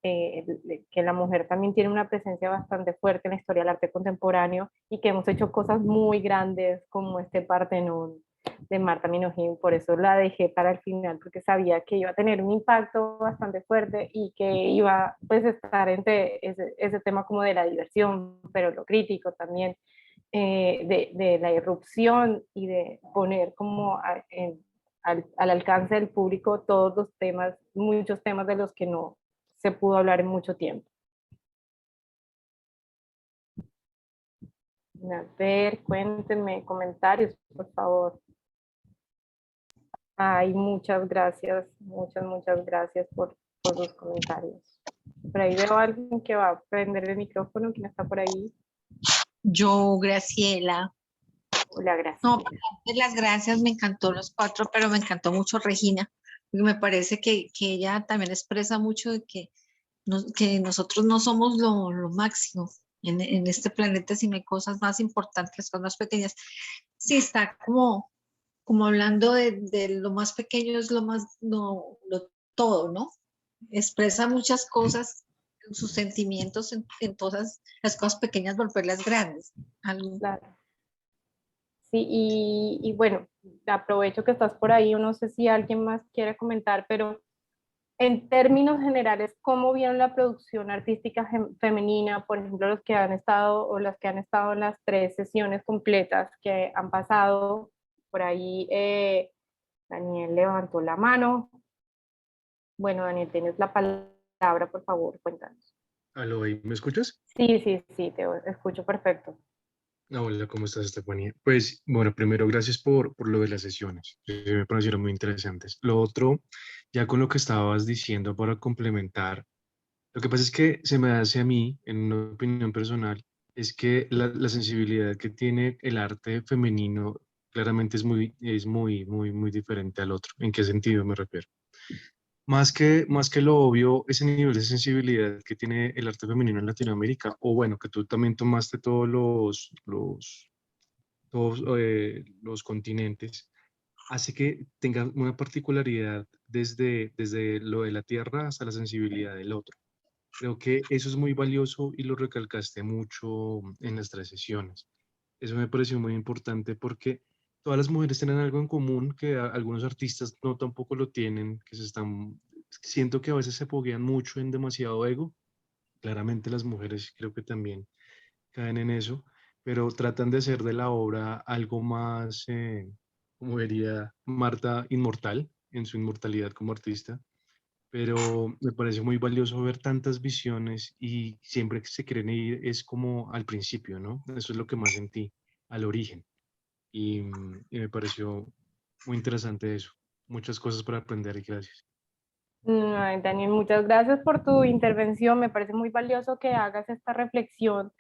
que la mujer también tiene una presencia bastante fuerte en la historia del arte contemporáneo y que hemos hecho cosas muy grandes como este Partenón de Marta Minujín. Por eso la dejé para el final, porque sabía que iba a tener un impacto bastante fuerte y que iba pues estar entre ese tema como de la diversión, pero lo crítico también, de la irrupción y de poner como al alcance del público todos los temas, muchos temas de los que no se pudo hablar en mucho tiempo. A ver, cuéntenme, comentarios, por favor. Ay, muchas gracias, muchas gracias por los comentarios. Por ahí veo a alguien que va a prender el micrófono. ¿Quién está por ahí? Yo, Graciela. Hola, gracias. No, las gracias, me encantó los 4, pero me encantó mucho Regina, porque me parece que ella también expresa mucho de que nosotros no somos lo máximo en este planeta, sino hay cosas más importantes, cosas más pequeñas. Sí, está como hablando de lo más pequeño es lo todo, ¿no? Expresa muchas cosas, sus sentimientos en todas las cosas pequeñas, volverlas grandes. Claro. Sí, y bueno, aprovecho que estás por ahí, o no sé si alguien más quiere comentar, pero en términos generales, ¿cómo vieron la producción artística femenina? Por ejemplo, los que han estado o las que han estado en las 3 sesiones completas que han pasado por ahí. Daniel levantó la mano. Bueno, Daniel, tienes la palabra, por favor, cuéntanos. Aló, ¿ahí me escuchas? Sí, sí, sí, te escucho perfecto. Hola, ¿cómo estás, Estefanía? Pues, bueno, primero, gracias por lo de las sesiones. Me parecieron muy interesantes. Lo otro, ya con lo que estabas diciendo para complementar, lo que pasa es que se me hace a mí, en una opinión personal, es que la sensibilidad que tiene el arte femenino claramente es muy diferente al otro. ¿En qué sentido me refiero? Más que lo obvio, ese nivel de sensibilidad que tiene el arte femenino en Latinoamérica, o bueno, que tú también tomaste todos los continentes, hace que tenga una particularidad desde lo de la tierra hasta la sensibilidad del otro. Creo que eso es muy valioso y lo recalcaste mucho en las 3 sesiones. Eso me pareció muy importante porque todas las mujeres tienen algo en común que algunos artistas no tampoco lo tienen, siento que a veces se foguean mucho en demasiado ego. Claramente las mujeres creo que también caen en eso, pero tratan de hacer de la obra algo más, como diría Marta, inmortal, en su inmortalidad como artista. Pero me parece muy valioso ver tantas visiones y siempre que se quieren ir es como al principio, ¿no? Eso es lo que más sentí, al origen. Y me pareció muy interesante eso. Muchas cosas para aprender y gracias. Ay, Daniel, muchas gracias por tu intervención. Me parece muy valioso que hagas esta reflexión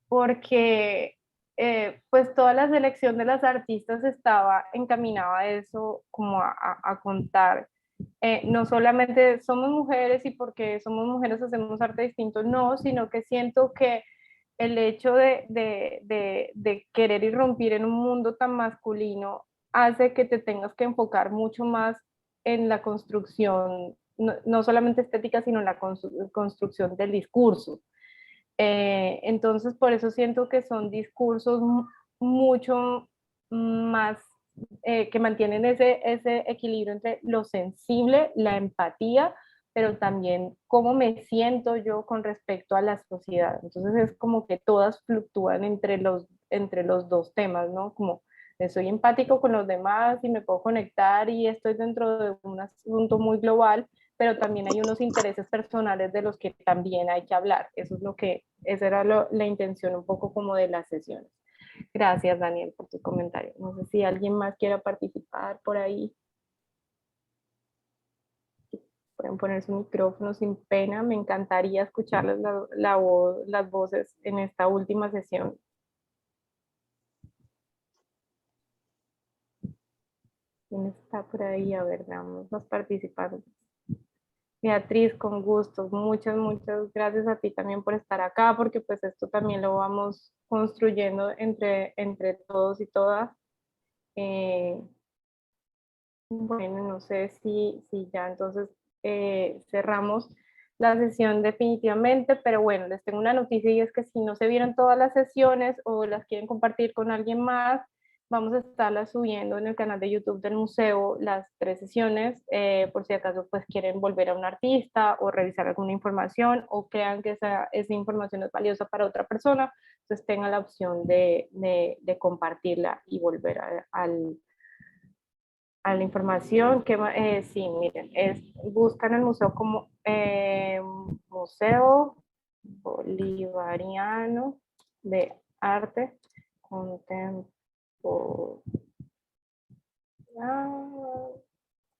porque pues toda la selección de las artistas estaba encaminada a eso, como a contar. No solamente somos mujeres y porque somos mujeres hacemos arte distinto, no, sino que siento que el hecho de querer irrumpir en un mundo tan masculino hace que te tengas que enfocar mucho más en la construcción, no solamente estética, sino en la construcción del discurso. Entonces, por eso siento que son discursos mucho más que mantienen ese equilibrio entre lo sensible, la empatía, pero también cómo me siento yo con respecto a la sociedad. Entonces es como que todas fluctúan entre los dos temas, ¿no? Como soy empático con los demás y me puedo conectar y estoy dentro de un asunto muy global, pero también hay unos intereses personales de los que también hay que hablar. Esa era la intención un poco como de las sesiones. Gracias, Daniel, por tu comentario. No sé si alguien más quiera participar por ahí. Pueden poner su micrófono sin pena. Me encantaría escucharles las voces en esta última sesión. ¿Quién está por ahí? A ver, veamos los participantes. Beatriz, con gusto. Muchas gracias a ti también por estar acá, porque pues esto también lo vamos construyendo entre todos y todas. Bueno, no sé si ya entonces cerramos la sesión definitivamente, pero bueno, les tengo una noticia y es que si no se vieron todas las sesiones o las quieren compartir con alguien más, vamos a estarlas subiendo en el canal de YouTube del museo las 3 sesiones, por si acaso pues quieren volver a un artista o revisar alguna información o crean que esa información es valiosa para otra persona, entonces tengan la opción de compartirla y volver a la información. Sí, miren, buscan el museo como Museo Bolivariano de Arte Contemporáneo.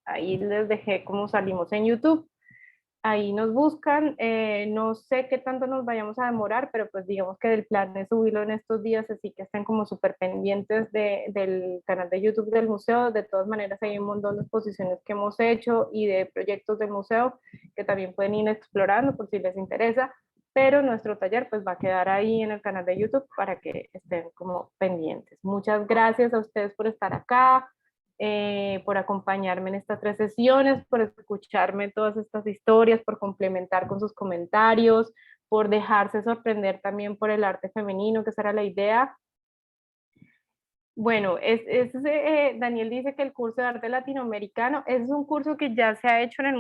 Ahí les dejé cómo salimos en YouTube. Ahí nos buscan. No sé qué tanto nos vayamos a demorar, pero pues digamos que el plan es subirlo en estos días, así que estén como súper pendientes del canal de YouTube del museo. De todas maneras, hay un montón de exposiciones que hemos hecho y de proyectos del museo que también pueden ir explorando por si les interesa, pero nuestro taller pues va a quedar ahí en el canal de YouTube para que estén como pendientes. Muchas gracias a ustedes por estar acá. Por acompañarme en estas 3 sesiones, por escucharme todas estas historias, por complementar con sus comentarios, por dejarse sorprender también por el arte femenino, que esa era la idea. Bueno, Daniel dice que el curso de arte latinoamericano es un curso que ya se ha hecho en el